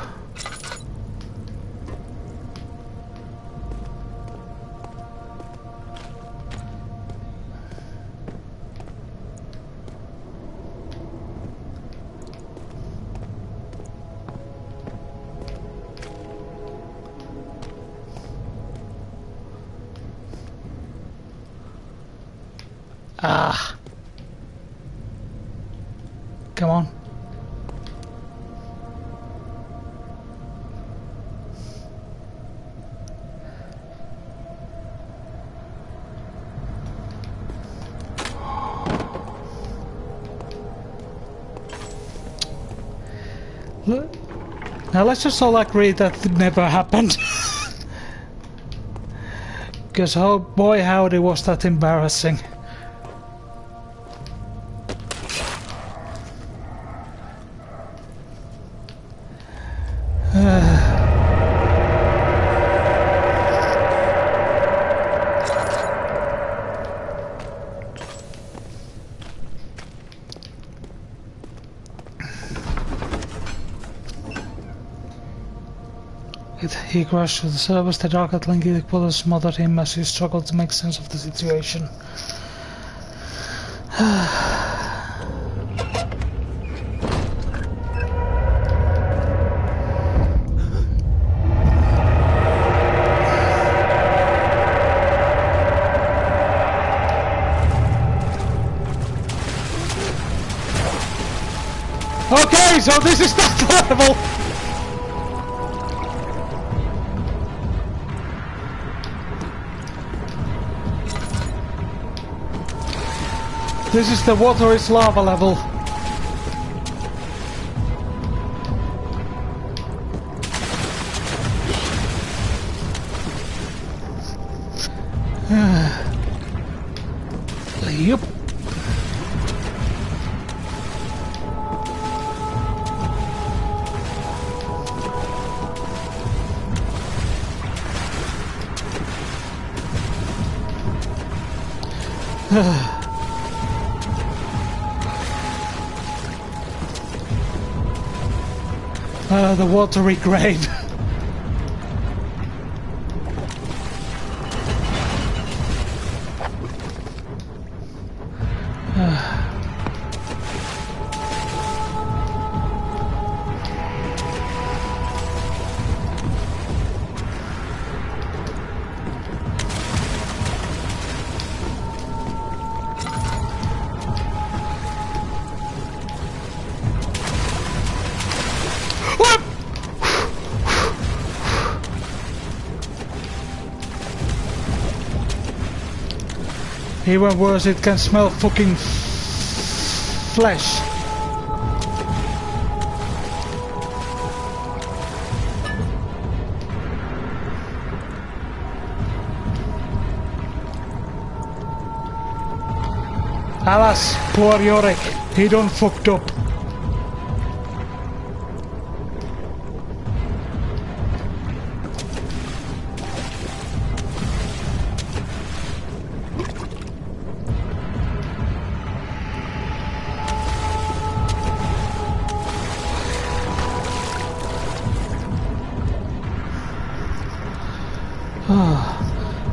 Ah. Come on. Now let's just all agree that it never happened. Because oh boy howdy was that embarrassing. He crashed through the surface. The dark Atlantic water smothered him as he struggled to make sense of the situation. Okay, so this is that level! This is the water is lava level. Yep. The watery grave. Even worse, it can smell fucking flesh. Alas, poor Yorick, he done fucked up.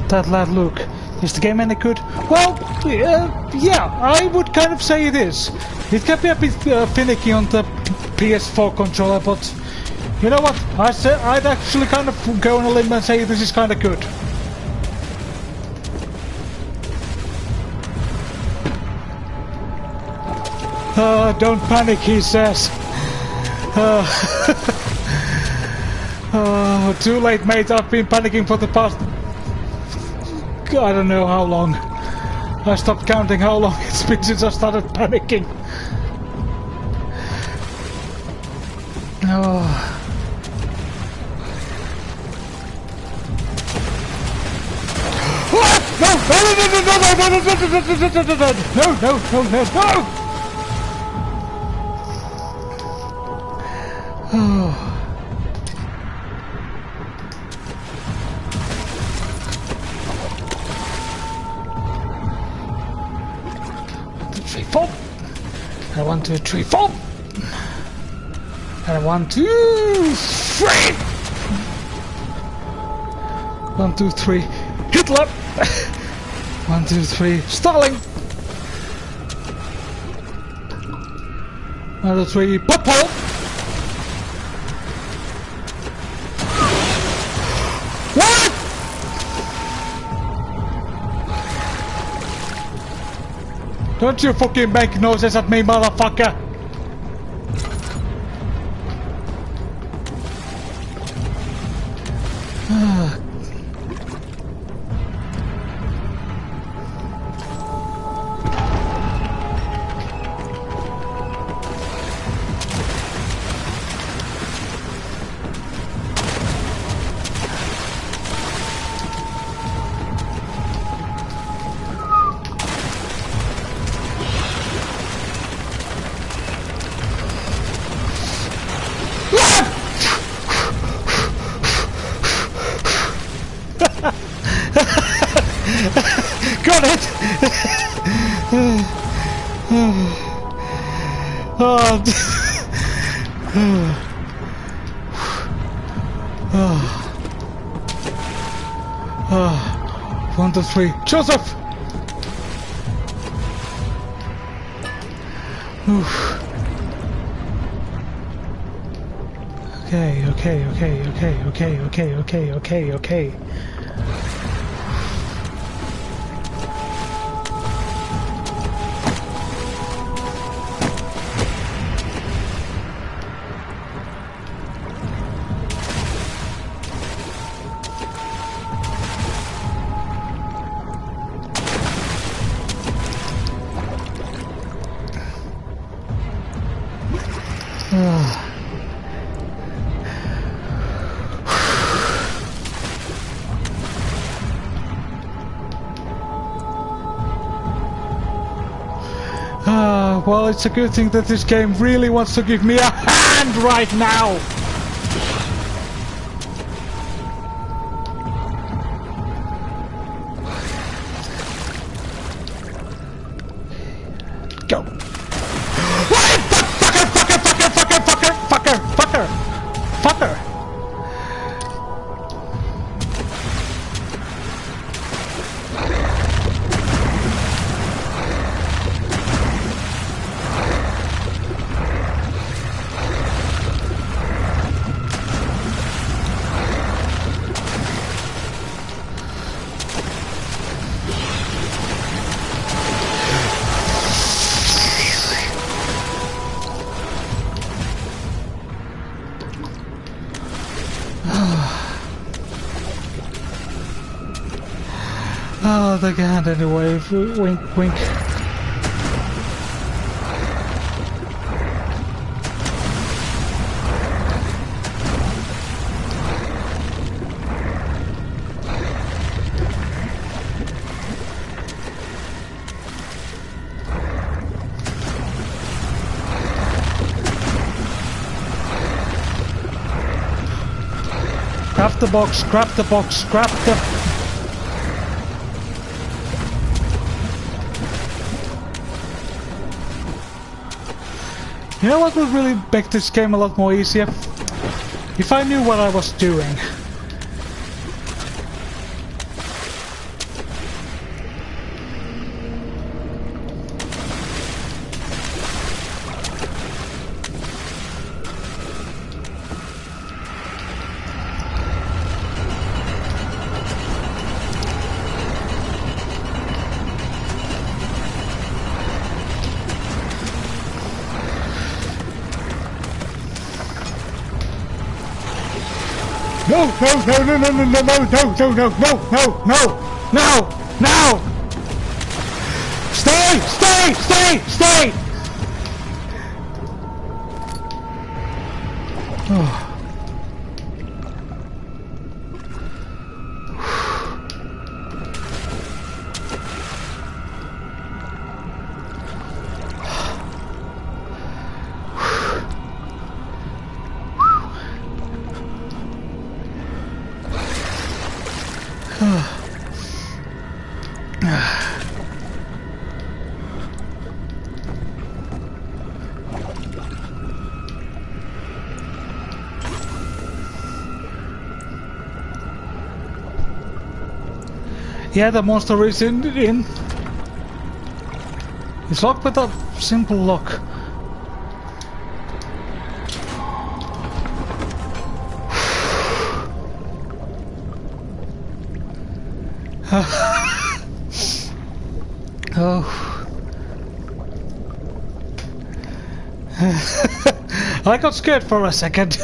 That lad Luke. Is the game any good? Well, yeah, I would kind of say it is. It can be a bit finicky on the PS4 controller, but you know what? I'd actually kind of go on a limb and say this is kind of good. Don't panic, he says. Oh, too late, mate. I've been panicking for the past... I don't know how long. I stopped counting how long it's been since I started panicking. Oh. No! Oh. 3, 4. And 1, 2, 3, 4. And 1, 2, 3. 1, 2, 3. Hitler. 1, 2, 3. Stalin. 1, 2, 3. Pothole. What? Don't you fucking make noises at me, motherfucker! Got it! Oh. 1, 2, 3. Joseph! Okay. Well, it's a good thing that this game really wants to give me a hand right now! Go! Fucker! Oh, they can't anyway. Wink, wink. Grab the box, grab the box, grab the... You know what would really make this game a lot more easier? If I knew what I was doing. No, no, no, no, no, no, no, no, no, no, no, no, no, no! Stay, stay, stay, stay! Oh. Yeah, the monster is in. It's locked with a simple lock. Oh. I got scared for a second.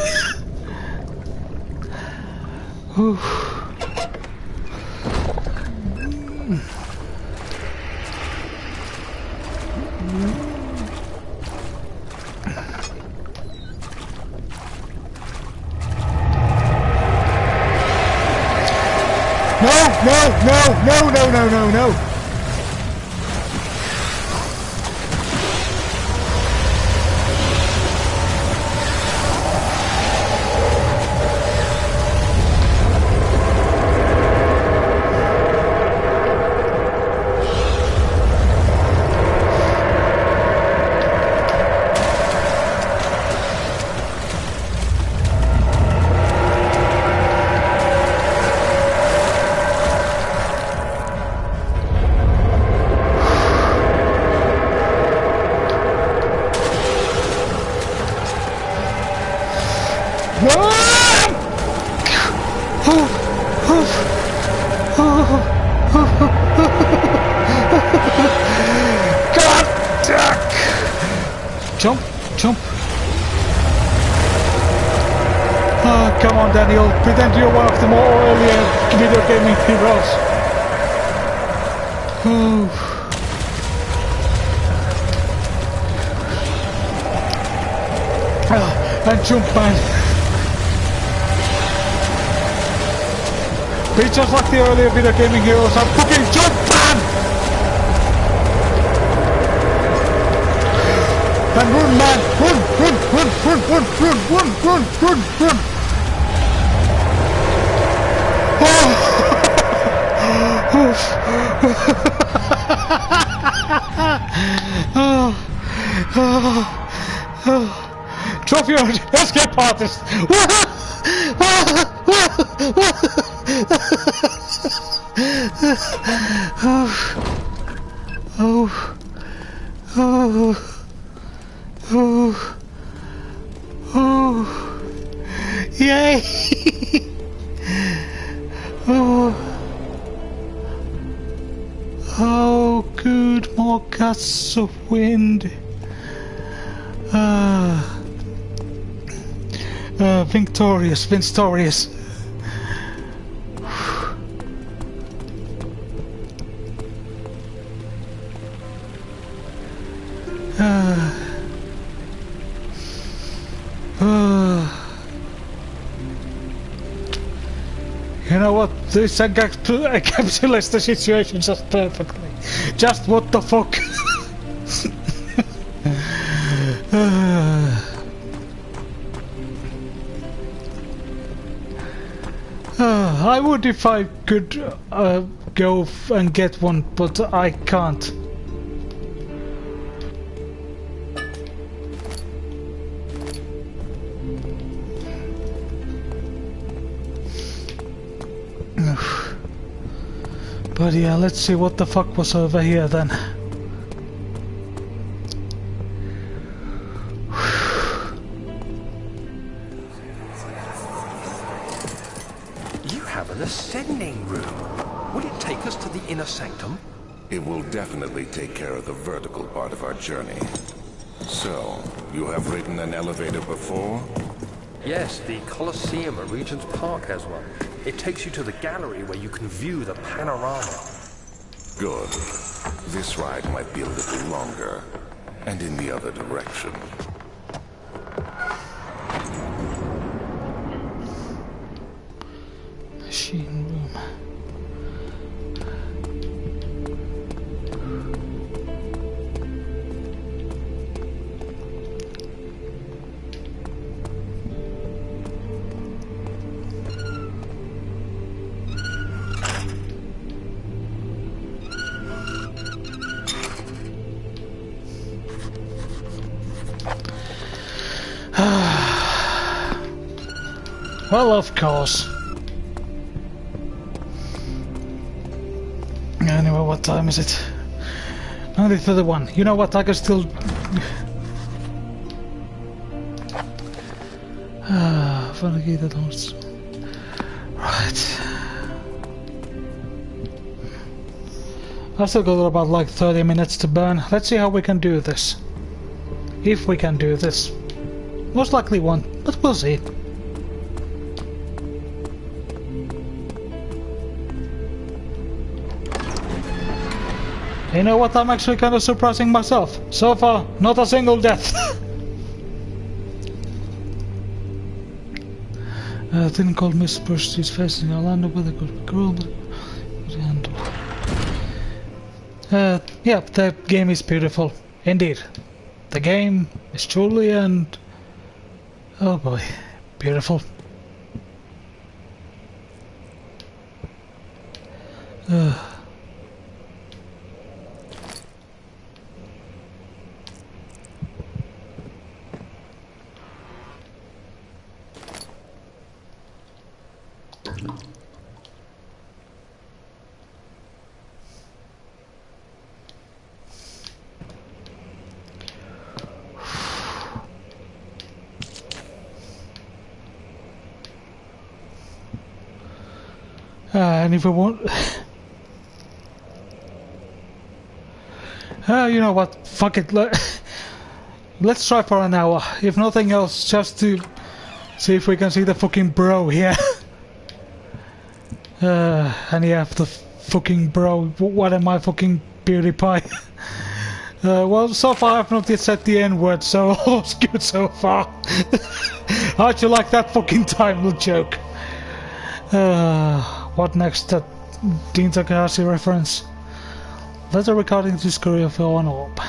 No. Jump! Oh, come on, Daniel. Pretend you're one of the more earlier video gaming heroes. And jump, man. Be just like the earlier video gaming heroes. I'm fucking jump, man! And run, man! Run! Trophy escape artist! Yay! Oh, good, more gusts of wind. Victorious. You know what? This encapsulates the situation just perfectly. Just what the fuck? I would if I could go and get one, but I can't. But yeah, let's see what the fuck was over here then. You have an ascending room. Will it take us to the inner sanctum? It will definitely take care of the vertical part of our journey. So, you have ridden an elevator before? Yes, the Colosseum at Regent's Park has one. It takes you to the gallery where you can view the panorama. Good. This ride might be a little longer, and in the other direction. Machine room. Well, of course. Anyway, what time is it? 9:31. You know what? I can still. Right. I still got about like 30 minutes to burn. Let's see how we can do this. If we can do this. Most likely won't, but we'll see. You know what? I'm actually kind of surprising myself. So far, not a single death. Thin cold mist pushed his face in Orlando, but it could be cruel, but it could handle. Yeah, the game is beautiful. Indeed. The game is truly and... oh boy, beautiful. And if we want... you know what, fuck it, let's try for an hour, if nothing else, just to see if we can see the fucking bro here. And yeah, the fucking bro, what am I, fucking PewDiePie? Well, so far I've not yet said the N-word, so all's good so far. How'd you like that fucking timeless joke? What next? That Dean Takahashi reference. Letter recording this career for an orb.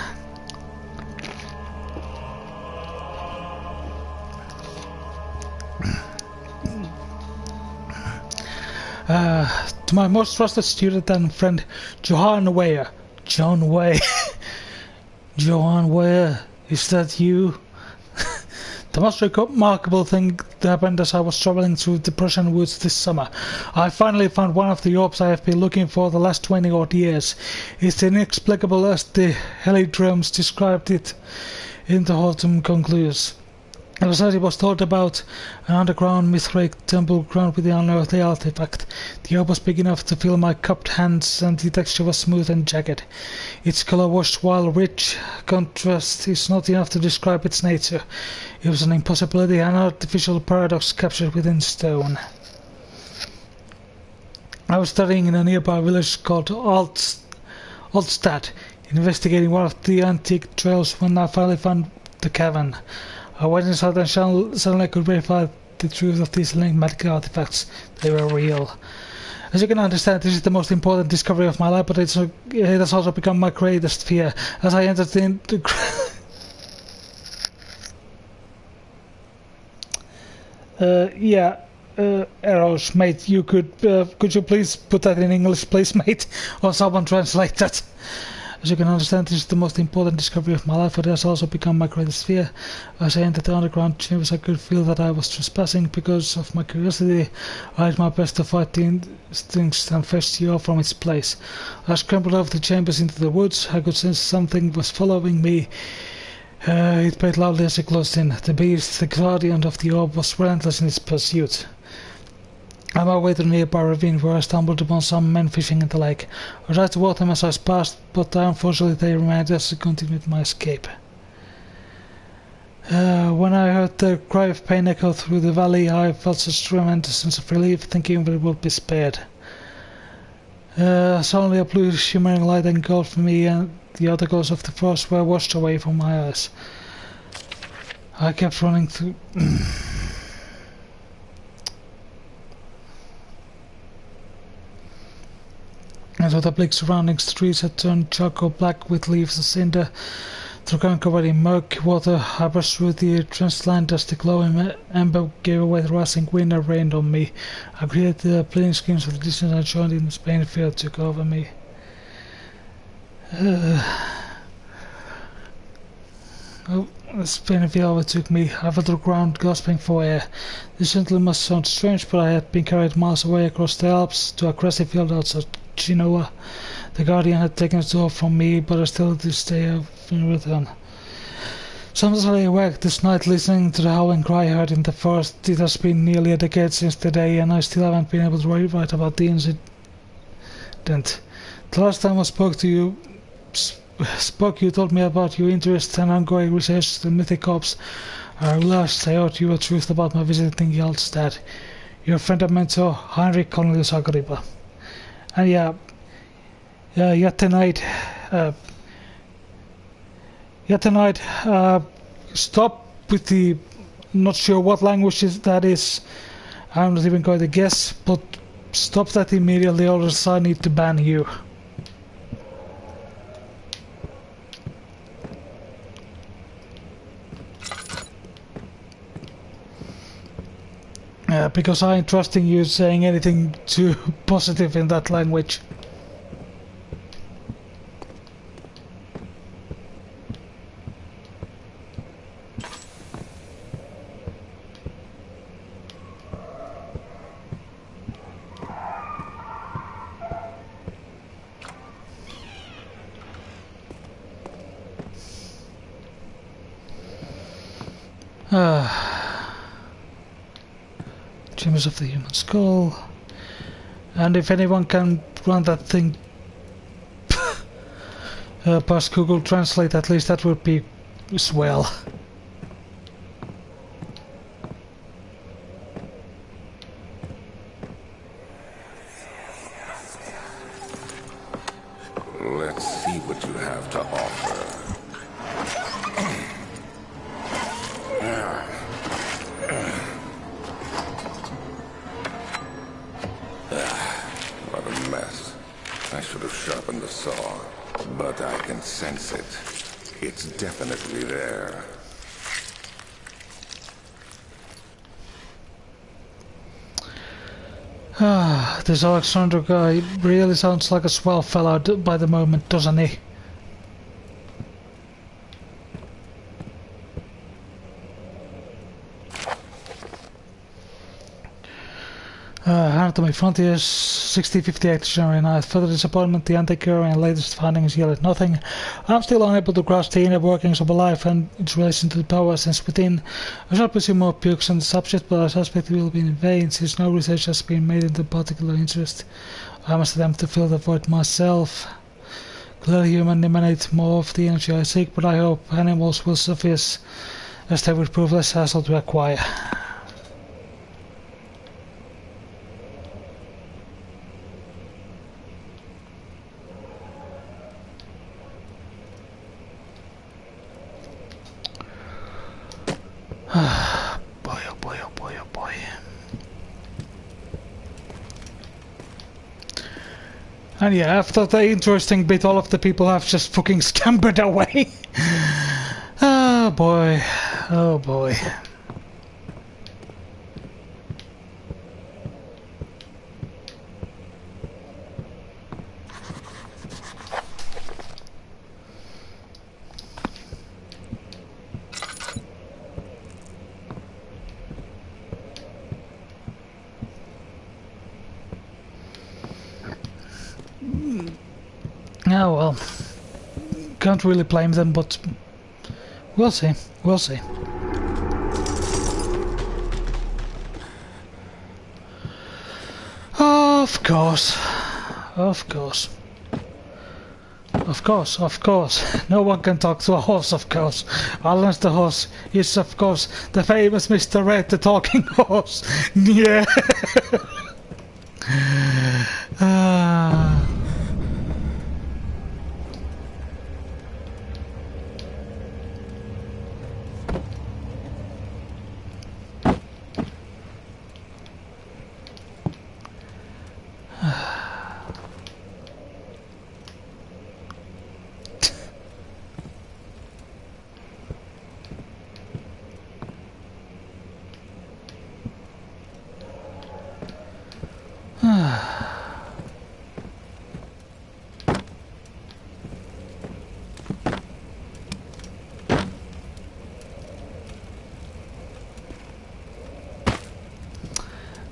To my most trusted student and friend, Johan Weyer. John Way. Johan Weyer, is that you? The most remarkable thing that happened as I was traveling through the Prussian woods this summer. I finally found one of the orbs I have been looking for the last 20 odd years. It's inexplicable as the helidromes described it in the autumn concludes. It was as it was thought about an underground Mithraic temple ground with the unearthly artifact. The orb was big enough to fill my cupped hands, and the texture was smooth and jagged. Its color washed while rich contrast is not enough to describe its nature. It was an impossibility, an artificial paradox captured within stone. I was studying in a nearby village called Altstadt, investigating one of the antique trails when I finally found the cavern. I went inside and suddenly I could verify the truth of these enigmatic artifacts. They were real. As you can understand, this is the most important discovery of my life, but it has also become my greatest fear. As I entered into... Arrows, mate, you could you please put that in English, please, mate? Or someone translate that. As you can understand, this is the most important discovery of my life, but it has also become my greatest fear. As I entered the underground chambers, I could feel that I was trespassing. Because of my curiosity, I did my best to fight the instincts and fetch the orb from its place. I scrambled over the chambers into the woods. I could sense something was following me. It bayed loudly as I closed in. The beast, the guardian of the orb, was relentless in its pursuit. On my way to the nearby ravine, where I stumbled upon some men fishing in the lake. I tried to walk them as I passed, but unfortunately they remained as I continued my escape. When I heard the cry of pain echo through the valley, I felt such tremendous sense of relief, thinking that it would be spared. Suddenly a blue shimmering light engulfed me, and the other colors of the forest were washed away from my eyes. I kept running through... Into the bleak surroundings, the trees had turned charcoal black with leaves of cinder. Through covered in murky water, I brushed through the drenched land as the glowing ember gave away the rushing wind and rained on me. I created the bleeding screams of the distance and joined in the pain fear took over me. This pain fear overtook me. I fell to the ground, gasping for air. This certainly must sound strange, but I had been carried miles away across the Alps to a grassy field outside Genoa. The Guardian had taken it all from me, but I still to stay in return. Sometimes I lay awake this night listening to the howling cry heard in the forest. It has been nearly a decade since the day, and I still haven't been able to write about the incident. The last time I spoke, you told me about your interest and ongoing research to the mythic corpse. I realized I owed you a truth about my visiting Hjalstad. Your friend and mentor, Heinrich Cornelius Agrippa. And yet tonight, stop with the not sure what language that is. I'm not even going to guess, but stop that immediately, or else I need to ban you. Because I ain't trusting you saying anything too positive in that language. Chambers of the Human Skull. And if anyone can run that thing past Google Translate, at least that would be swell. Let's see what you have to offer. What a mess. I should have sharpened the saw, but I can sense it. It's definitely there. This Alexander guy really sounds like a swell fellow by the moment, doesn't he? Anatomy Frontiers, 6058 January 9th. Further disappointment, the anti-Curry and latest findings yielded nothing. I'm still unable to grasp the inner workings of a life and its relation to the power sense within. I shall pursue more pukes on the subject, but I suspect it will be in vain, since no research has been made into particular interest. I must attempt to fill the void myself. Clearly human emanate more of the energy I seek, but I hope animals will suffice, as they would prove less hassle to acquire. Boy, oh boy, oh boy, oh boy. And yeah, after the interesting bit, all of the people have just fucking scampered away. Oh boy, oh boy. Oh well, can't really blame them, but we'll see, we'll see. Of course, of course. Of course, of course. No one can talk to a horse, of course. Unless the horse is, of course, the famous Mr. Red, the talking horse. Yeah.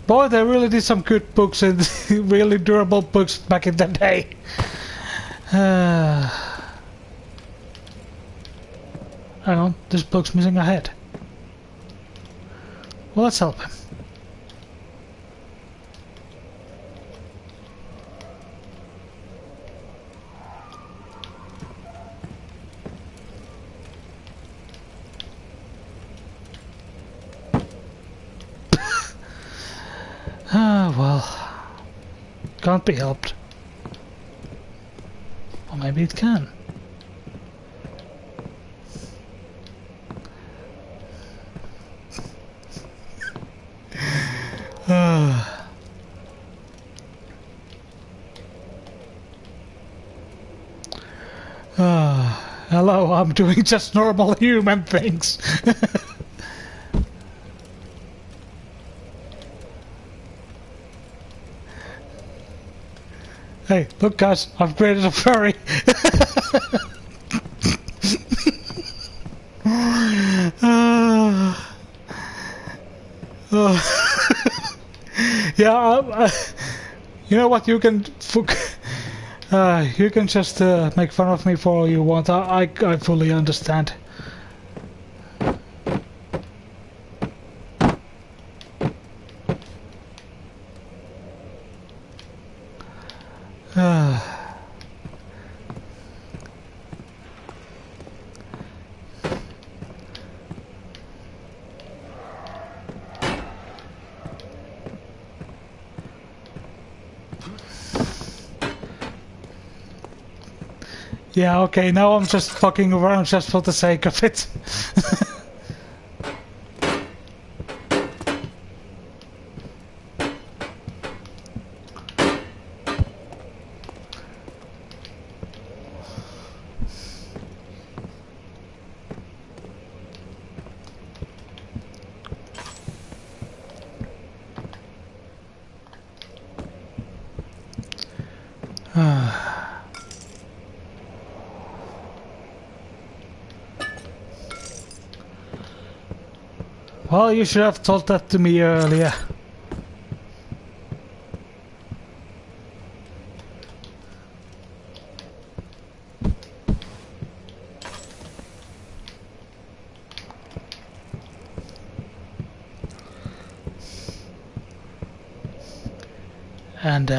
Boy, they really did some good books and really durable books back in the day. Hang on, this book's missing a head. Well, let's help him. Well, can't be helped. Or maybe it can. Hello, I'm doing just normal human things. Hey, look guys, I've created a furry. Yeah, you know what, you can just make fun of me for all you want. I fully understand. Yeah, okay, now I'm just fucking around just for the sake of it. Well, you should have told that to me earlier. And,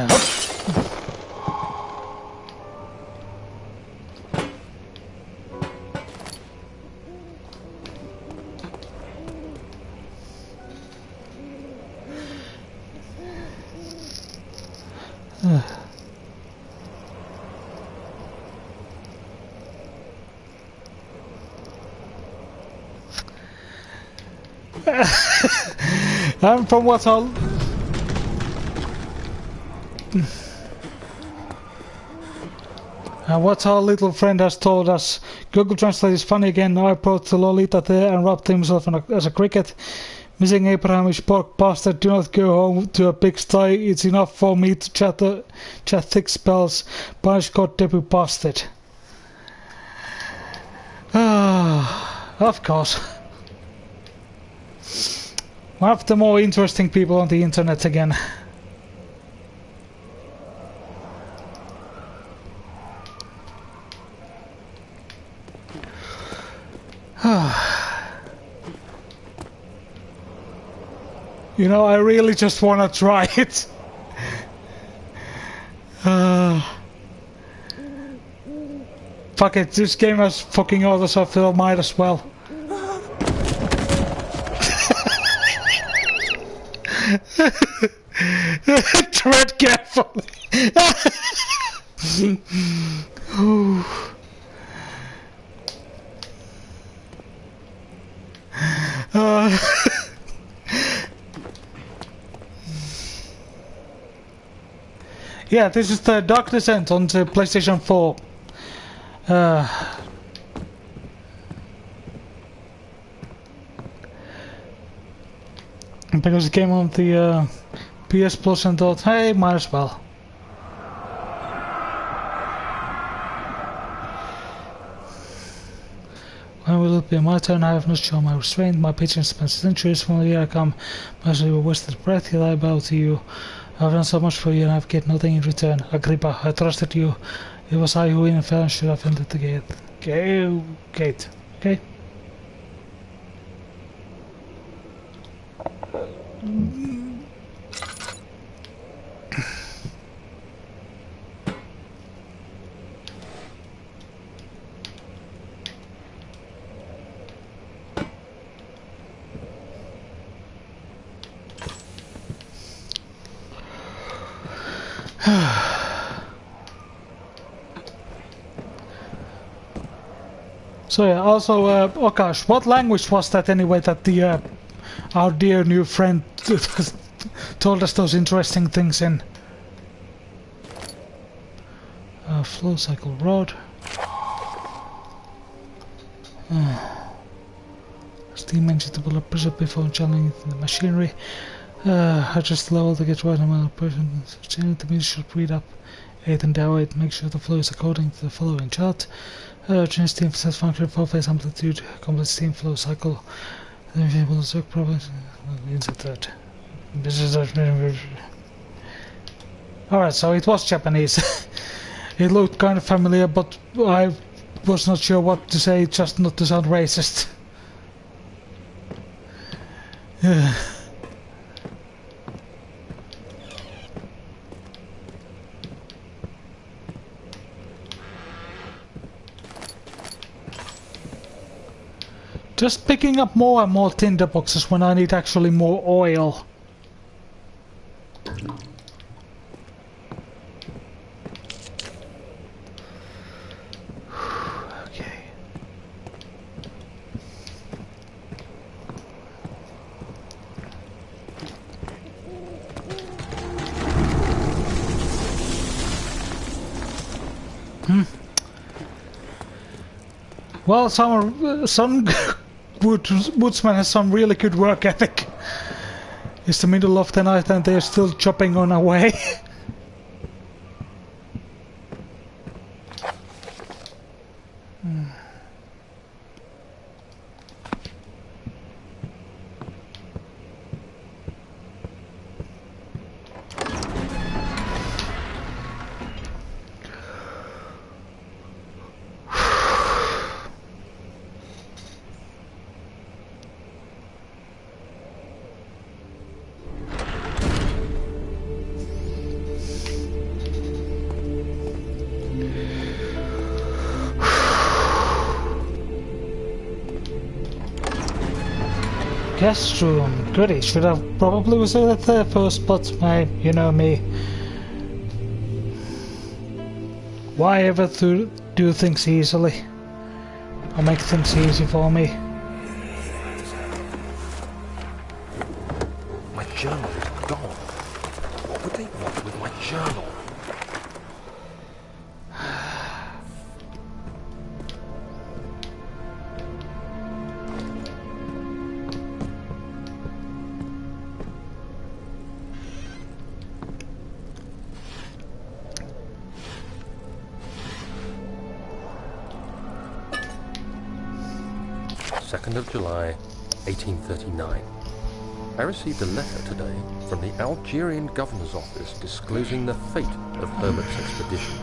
and from what our little friend has told us, Google Translate is funny again. I brought the Lolita there and rubbed himself as a cricket. Missing Abrahamish pork bastard, do not go home to a pigsty. It's enough for me to chat thick spells. Punish God debut bastard. Of course. One of the more interesting people on the internet again. You know, I really just want to try it. Fuck it, this game has fucking auto, so I feel I might as well. Tread carefully. Yeah, this is the Dankest of Descents on the PlayStation 4. Because it came on the PS Plus and thought, hey, might as well. When will it be my turn? I have not shown my restraint. My patience spent centuries. From here I come. Mostly wasted breath. Yet I bow to you. I have done so much for you, and I have get nothing in return. Agrippa, I trusted you. It was I who in fact should have entered the gate. Gate. Okay. So yeah, also, oh gosh, what language was that anyway that the our dear new friend told us those interesting things in? Flow cycle rod. Steam engine to pull up pressure before challenging the machinery. Adjust the level to get right amount of pressure. The meter should read up 8 and down 8. Make sure the flow is according to the following chart. Change steam set function, 4-phase amplitude, complete steam flow cycle. Then if able to work problems, insert that. Alright, so it was Japanese. It looked kind of familiar, but I was not sure what to say, just not to sound racist. Just picking up more and more tinder boxes when I need actually more oil. Okay. Well, some woodsman has some really good work ethic. It's the middle of the night and they're still chopping on away. Guest room. Goody. Should have probably visited there first, but hey, you know me. Why ever do things easily? Or make things easy for me? My journal is gone. What would they want with my journal? July 1839. I received a letter today from the Algerian governor's office disclosing the fate of Herbert's expedition.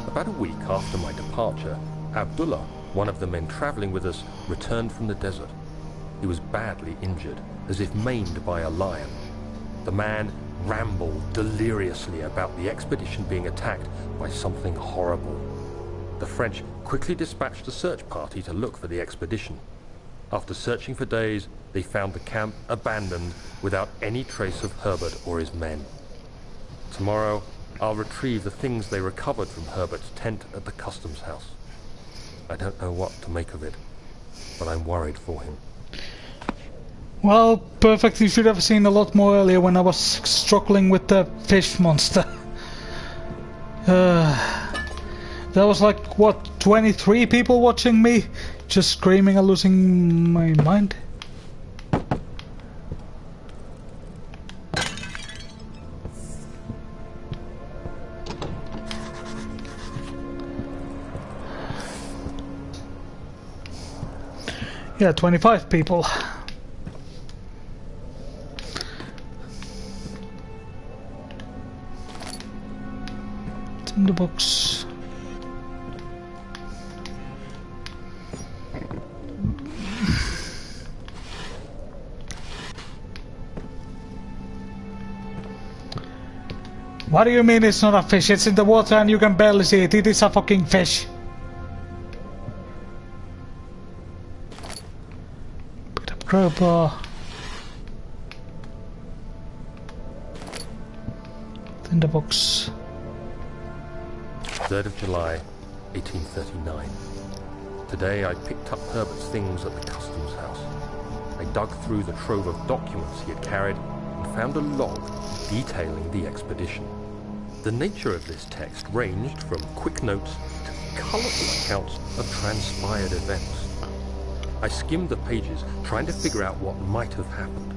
About a week after my departure, Abdullah, one of the men traveling with us, returned from the desert. He was badly injured, as if maimed by a lion. The man rambled deliriously about the expedition being attacked by something horrible. The French quickly dispatched a search party to look for the expedition. After searching for days, they found the camp abandoned without any trace of Herbert or his men. Tomorrow, I'll retrieve the things they recovered from Herbert's tent at the customs house. I don't know what to make of it, but I'm worried for him. Well, perfect. You should have seen a lot more earlier when I was struggling with the fish monster. There was like, what, 23 people watching me? Just screaming and losing my mind. Yeah, 25 people. It's in the box. What do you mean it's not a fish? It's in the water and you can barely see it. It is a fucking fish. Pick up crowbar. In the box. 3rd of July, 1839. Today I picked up Herbert's things at the customs house. I dug through the trove of documents he had carried and found a log detailing the expedition. The nature of this text ranged from quick notes to colourful accounts of transpired events. I skimmed the pages, trying to figure out what might have happened.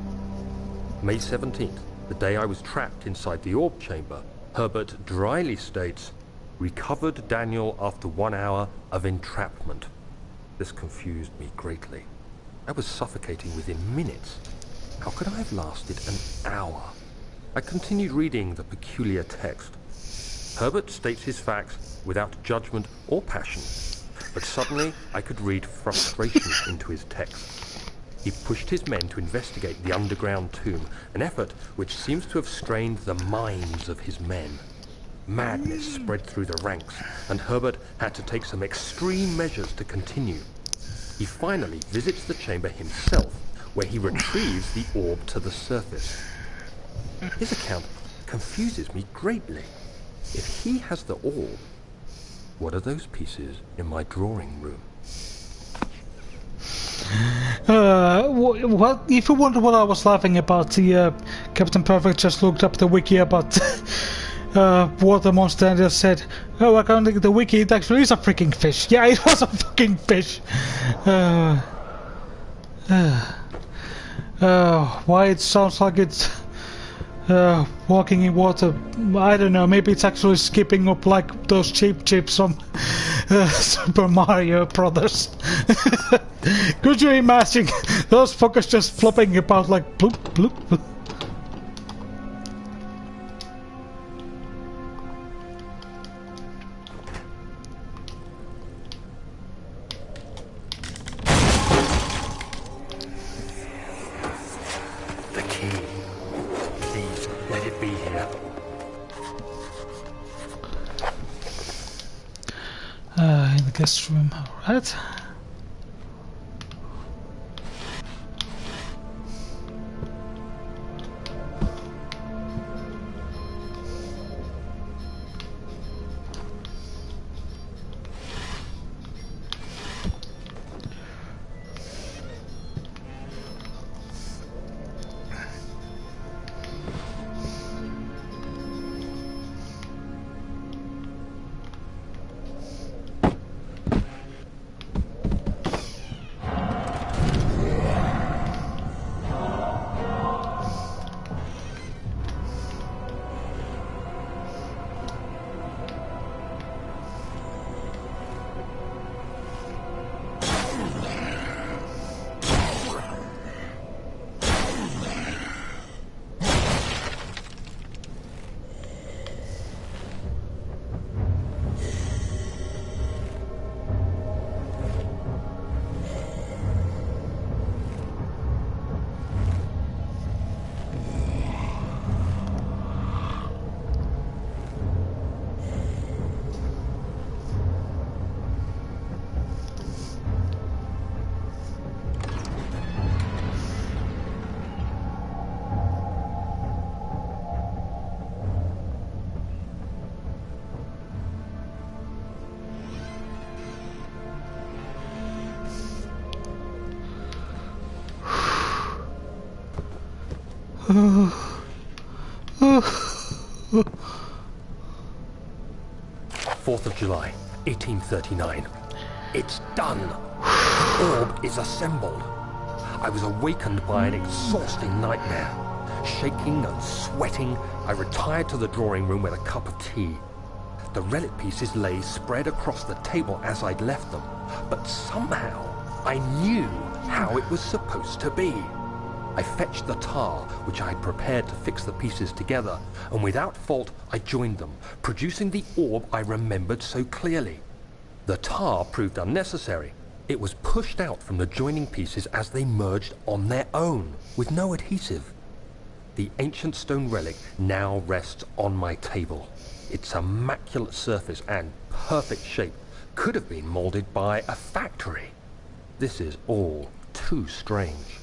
May 17th, the day I was trapped inside the orb chamber, Herbert dryly states, "Recovered Daniel after 1 hour of entrapment." This confused me greatly. I was suffocating within minutes. How could I have lasted an hour? I continued reading the peculiar text. Herbert states his facts without judgment or passion, but suddenly I could read frustration into his text. He pushed his men to investigate the underground tomb, an effort which seems to have strained the minds of his men. Madness spread through the ranks, and Herbert had to take some extreme measures to continue. He finally visits the chamber himself, where he retrieves the orb to the surface. His account confuses me greatly. If he has the orb, what are those pieces in my drawing room? What? If you wonder what I was laughing about, the Captain Perfect just looked up the wiki about water monster and just said, "Oh, according to the wiki, it actually is a freaking fish." Yeah, it was a fucking fish. Why it sounds like it's walking in water? I don't know. Maybe it's actually skipping up like those cheap chips from Super Mario Brothers. Could you imagine those fuckers just flopping about like bloop bloop bloop? The key. Please, let it be here. In the guest room, alright. Fourth of July, 1839. It's done. The orb is assembled. I was awakened by an exhausting nightmare. Shaking and sweating, I retired to the drawing room with a cup of tea. The relic pieces lay spread across the table as I'd left them, but somehow I knew how it was supposed to be. I fetched the tar, which I had prepared to fix the pieces together, and without fault I joined them, producing the orb I remembered so clearly. The tar proved unnecessary. It was pushed out from the joining pieces as they merged on their own, with no adhesive. The ancient stone relic now rests on my table. Its immaculate surface and perfect shape could have been molded by a factory. This is all too strange.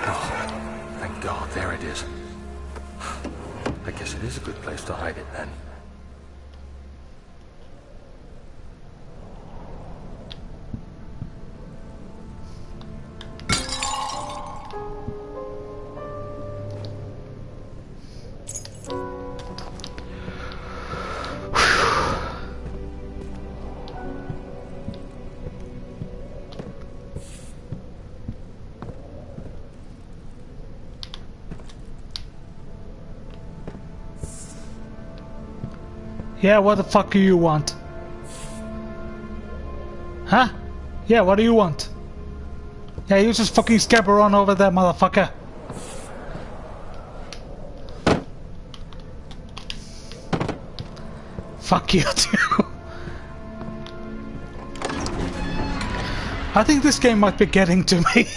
Oh, thank God, there it is. I guess it is a good place to hide it then. Yeah, what the fuck do you want? Huh? Yeah, what do you want? Yeah, you just fucking scamper on over there, motherfucker. Fuck you too. I think this game might be getting to me.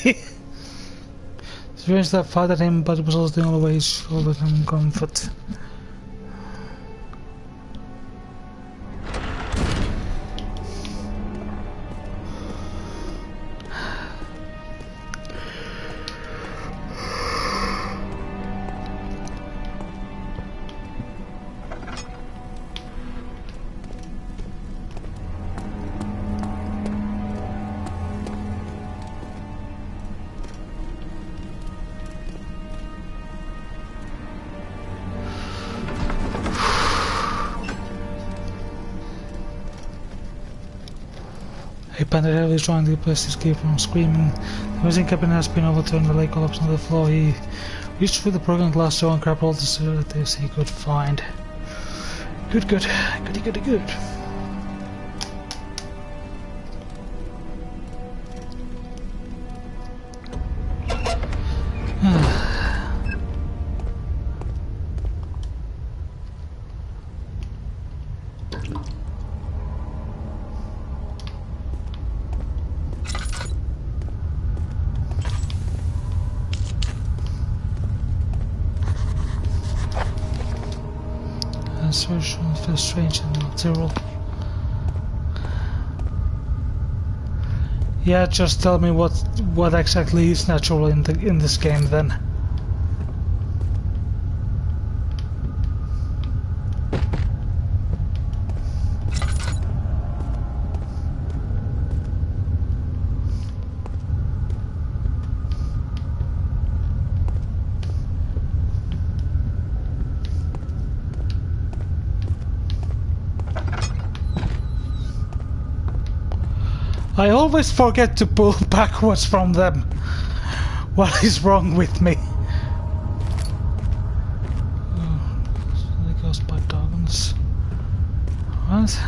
Strange that fathered him, but it was also the only way he showed him comfort. A bandit is trying to best escape from screaming. The missing cabin has been overturned, the leg collapsed on the floor. He reached through the broken glass door and grabbed all the civilities he could find. Good. Goody. Feels strange and natural. Yeah, just tell me what exactly is natural in this game then. I always forget to pull backwards from them. What is wrong with me? Oh, they caused by dragons. What?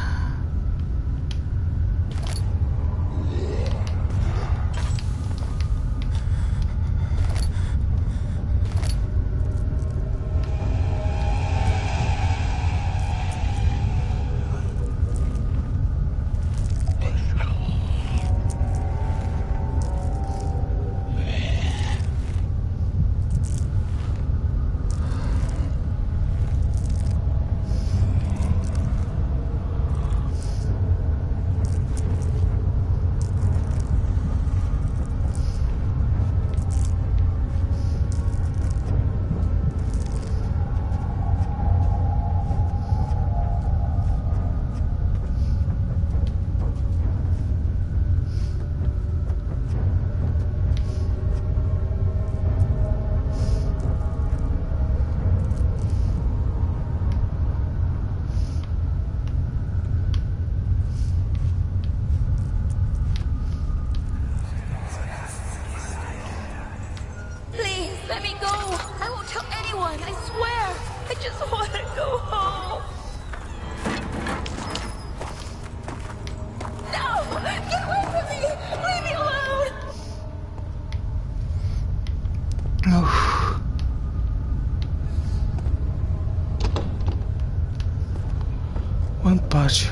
One patch.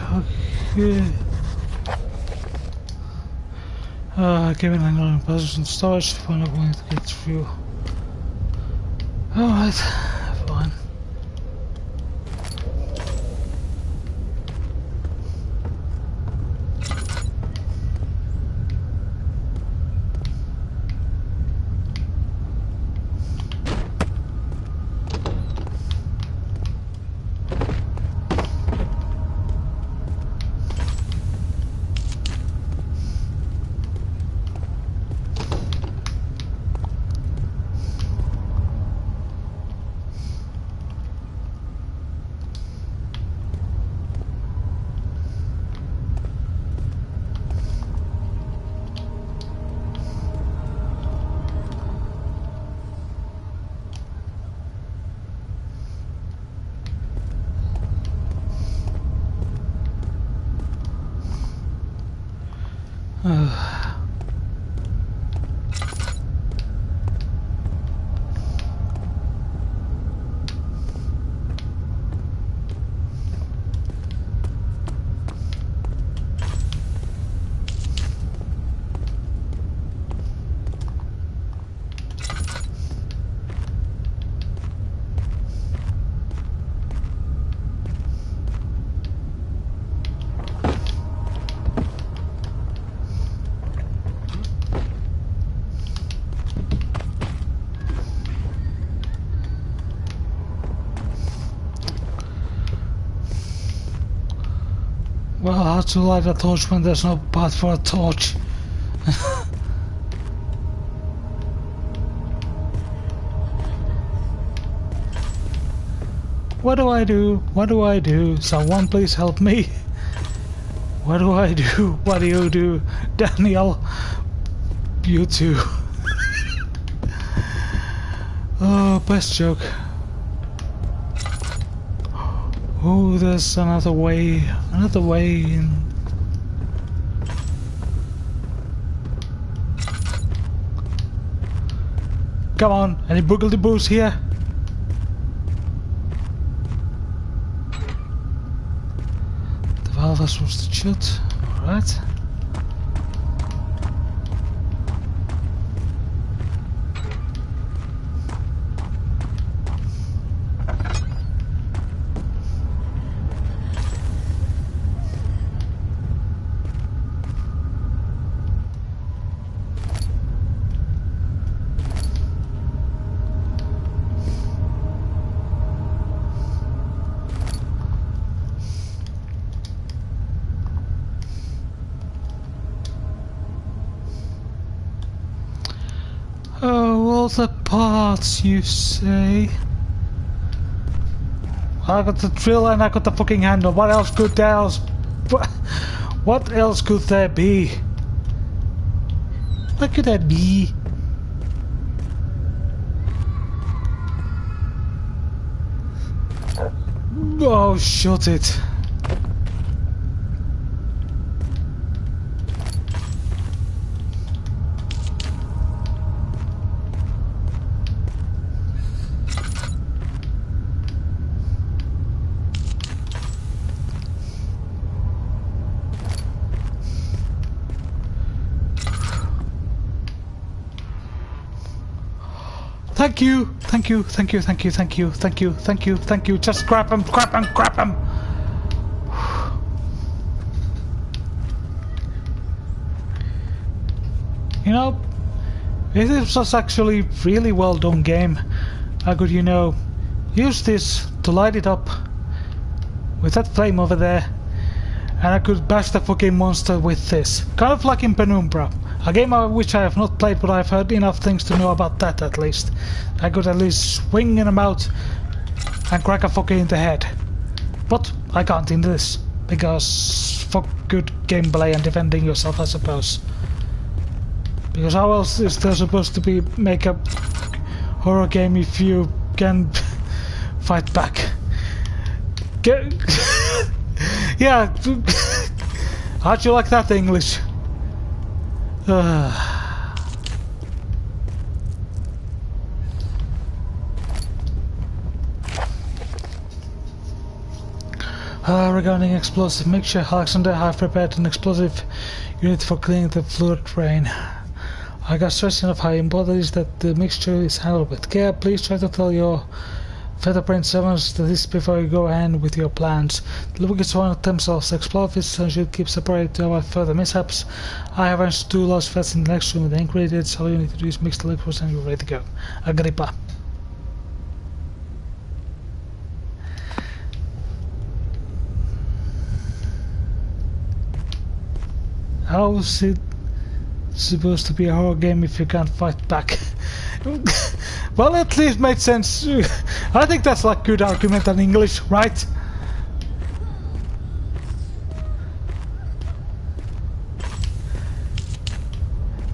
Okay. Given another passage in storage, find out when to get through. Alright, fine. Well, how to light a torch when there's no path for a torch? What do I do? What do I do? Someone please help me. What do I do? What do you do? Daniel, you too. Oh, best joke. Oh, there's another way in. Come on, any boogaloo-boos here? The valve is supposed to shut, alright. Oh, all the parts, you say? I got the drill and I got the fucking handle. What else could there else? What else could there be? What could that be? Oh, shut it. Thank you, thank you, thank you, thank you, thank you, thank you, thank you, thank you. Just grab him, grab him, grab him. You know, this was actually really well done game. I could, you know, use this to light it up with that flame over there, and I could bash the fucking monster with this. Kind of like in Penumbra. A game which I have not played, but I've heard enough things to know about that at least. I could at least swing in the mouth and crack a fucker in the head. But I can't in this, because fuck good gameplay and defending yourself, I suppose. Because how else is there supposed to be make a horror game if you can fight back? Yeah, how'd you like that English? Regarding explosive mixture, Alexander have prepared an explosive unit for cleaning the fluid drain. I got stress enough how important it is that the mixture is handled with care. Please try to tell your featherbrain servants this before you go ahead with your plans. The lubricants surround themselves explosives and should keep separated to avoid further mishaps. I have arranged 2 large vats in the next room with the ingredients. All you need to do is mix the liquids and you're ready to go. Agrippa. How is it supposed to be a horror game if you can't fight back? Well, at least made sense. I think that's like good argument in English, right?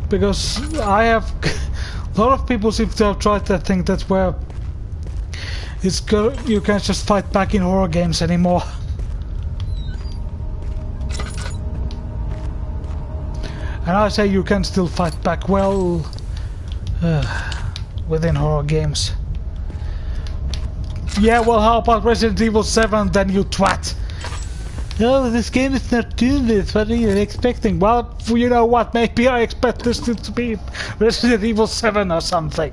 Because I have a lot of people seem to have tried that thing that's where you can't just fight back in horror games anymore. And I say you can still fight back well within horror games. Yeah, well, how about Resident Evil 7 then, you twat? No, this game is not doing this. What are you expecting? Well, you know what? Maybe I expect this to be Resident Evil 7 or something.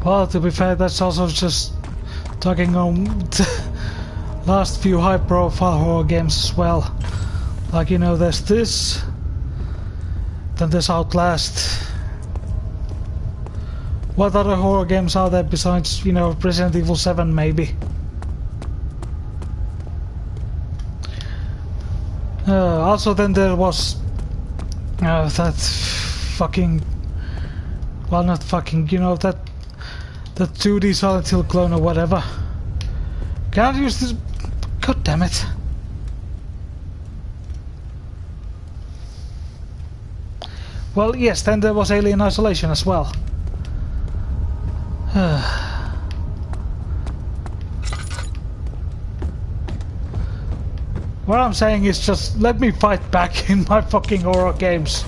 Well, to be fair, that's also just talking on the last few high-profile horror games as well. Like, you know, there's this, then there's Outlast. What other horror games are there besides, you know, Resident Evil 7 maybe? Also then there was that fucking, well, not fucking, you know, that 2D Silent Hill clone or whatever. Can't use this. God damn it. Well, yes, then there was Alien Isolation as well. What I'm saying is just let me fight back in my fucking horror games.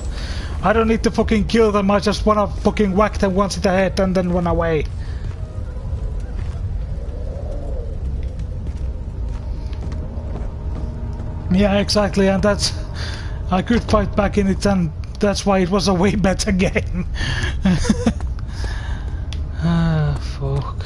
I don't need to fucking kill them, I just wanna fucking whack them once in the head and then run away. Yeah, exactly, and that's... I could fight back in it, and that's why it was a way better game. Ah, fuck.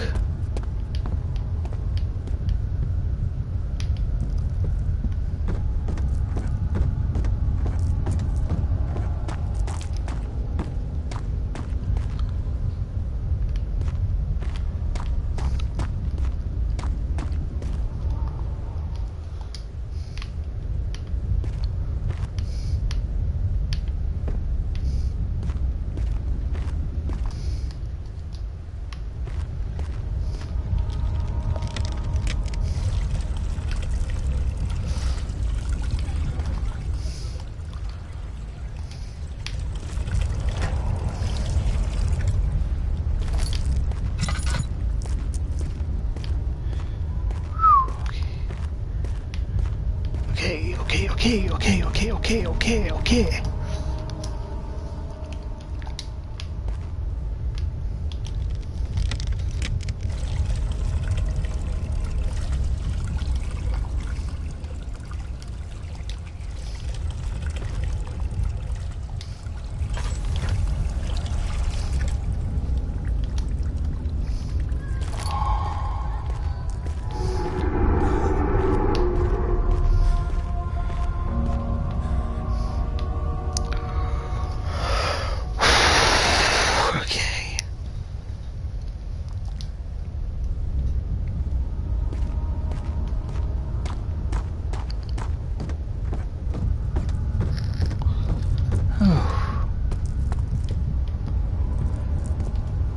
Okay.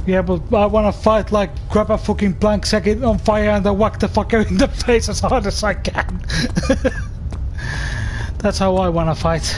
Yeah, but I wanna fight like grab a fucking plank, set it on fire and then whack the fucker in the face as hard as I can. That's how I wanna fight.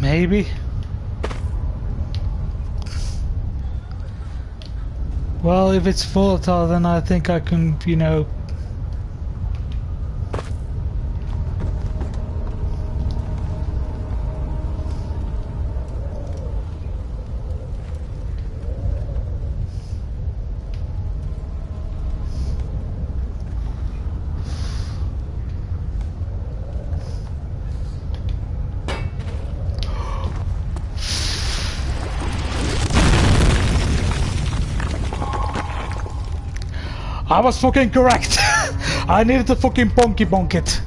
Maybe. Well, if it's volatile, then I think I can, you know... I was fucking correct. I needed to fucking bonk it.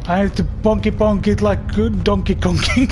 I need to bonk it like Donkey Konging.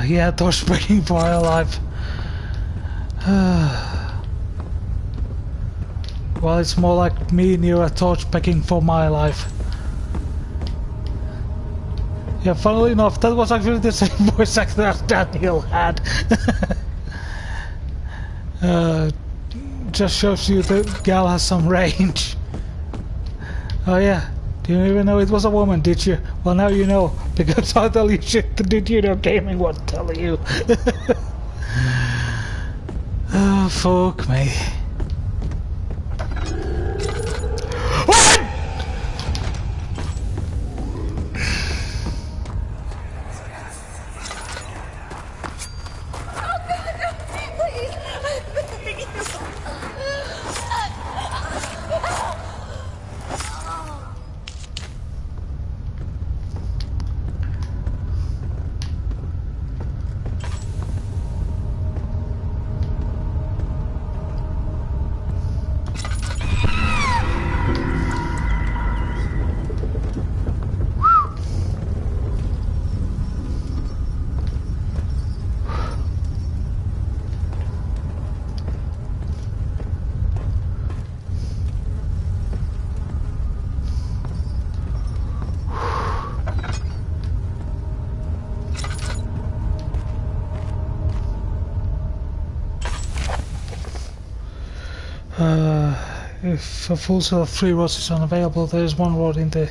Yeah, torch packing for my life. Well, it's more like me and you are torch packing for my life. Yeah, funnily enough, that was actually the same voice actor as Daniel had. Just shows you the gal has some range. Oh yeah. You didn't even know it was a woman, did you? Well, now you know, because I tell you shit the Did You Know Gaming won't tell you. Oh, fuck me. If a full set of 3 rods is unavailable, there is 1 rod in the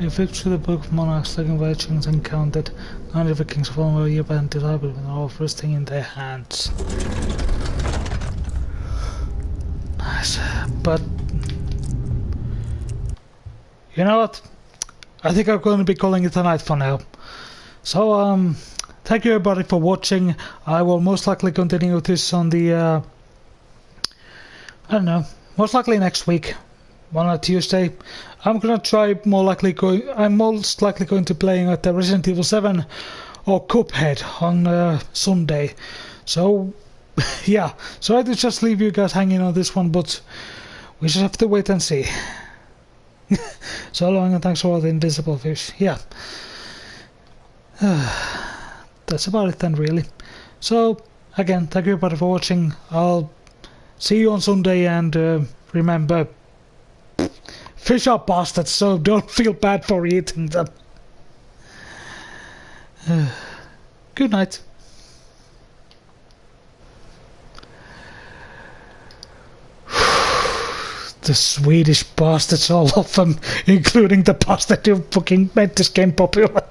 If you through the Book of Monarchs, taking Vikings encountered, 90 Vikings fallen were year and divided with all first thing in their hands. Nice, but you know what? I think I'm going to be calling it a night for now. So, thank you everybody for watching. I will most likely continue this on the, I don't know, most likely next week, on a Tuesday. I'm gonna try I'm most likely going to playing at the Resident Evil 7 or Cuphead on Sunday. So, yeah, so I did just leave you guys hanging on this one, but we just have to wait and see. So long and thanks for all the invisible fish. Yeah. That's about it then, really. So, again, thank you everybody for watching. I'll see you on Sunday, and remember, fish are bastards, so don't feel bad for eating them. Good night. The Swedish bastards, all of them, including the bastard who fucking made this game popular.